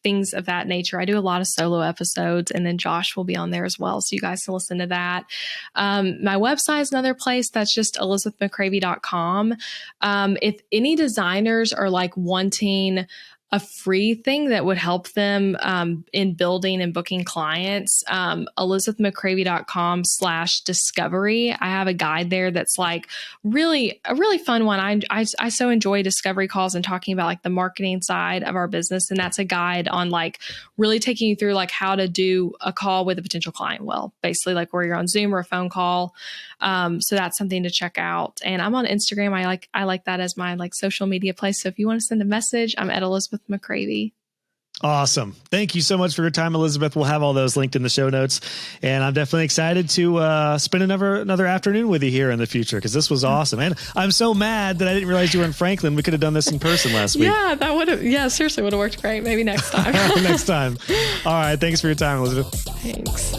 things of that nature. I do a lot of solo episodes, and then Josh will be on there as well. So you guys can listen to that. My website is another place. That's just elizabethmccravy.com. If any designers are like wanting a free thing that would help them in building and booking clients, elizabethmccravy.com/discovery. I have a guide there that's like a really fun one. I so enjoy discovery calls and talking about like the marketing side of our business. And that's a guide on like really taking you through like how to do a call with a potential client. Well, basically like where you're on Zoom or a phone call. So that's something to check out. And I'm on Instagram. I like that as my like social media place. So if you want to send a message, I'm at Elizabeth McCravy. Awesome. Thank you so much for your time, Elizabeth. We'll have all those linked in the show notes. And I'm definitely excited to spend another afternoon with you here in the future, because this was awesome. And I'm so mad that I didn't realize you were in Franklin. We could have done this in person last week. Yeah, that would have, seriously would have worked great. Maybe next time. Next time. All right. Thanks for your time, Elizabeth. Thanks.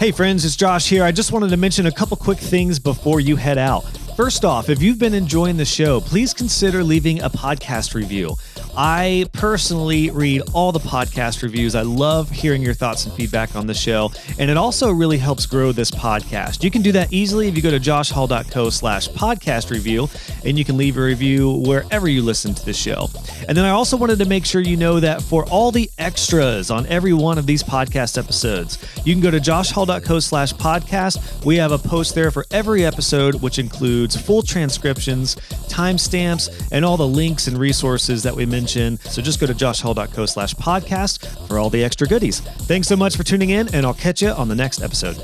Hey friends, it's Josh here. I just wanted to mention a couple quick things before you head out. First off, if you've been enjoying the show, please consider leaving a podcast review. I personally read all the podcast reviews. I love hearing your thoughts and feedback on the show, and it also really helps grow this podcast. You can do that easily if you go to joshhall.co/podcast review, and you can leave a review wherever you listen to the show. And then I also wanted to make sure you know that for all the extras on every one of these podcast episodes, you can go to joshhall.co/podcast. We have a post there for every episode, which includes full transcriptions, timestamps, and all the links and resources that we mentioned. So just go to joshhall.co/podcast for all the extra goodies. Thanks so much for tuning in, and I'll catch you on the next episode.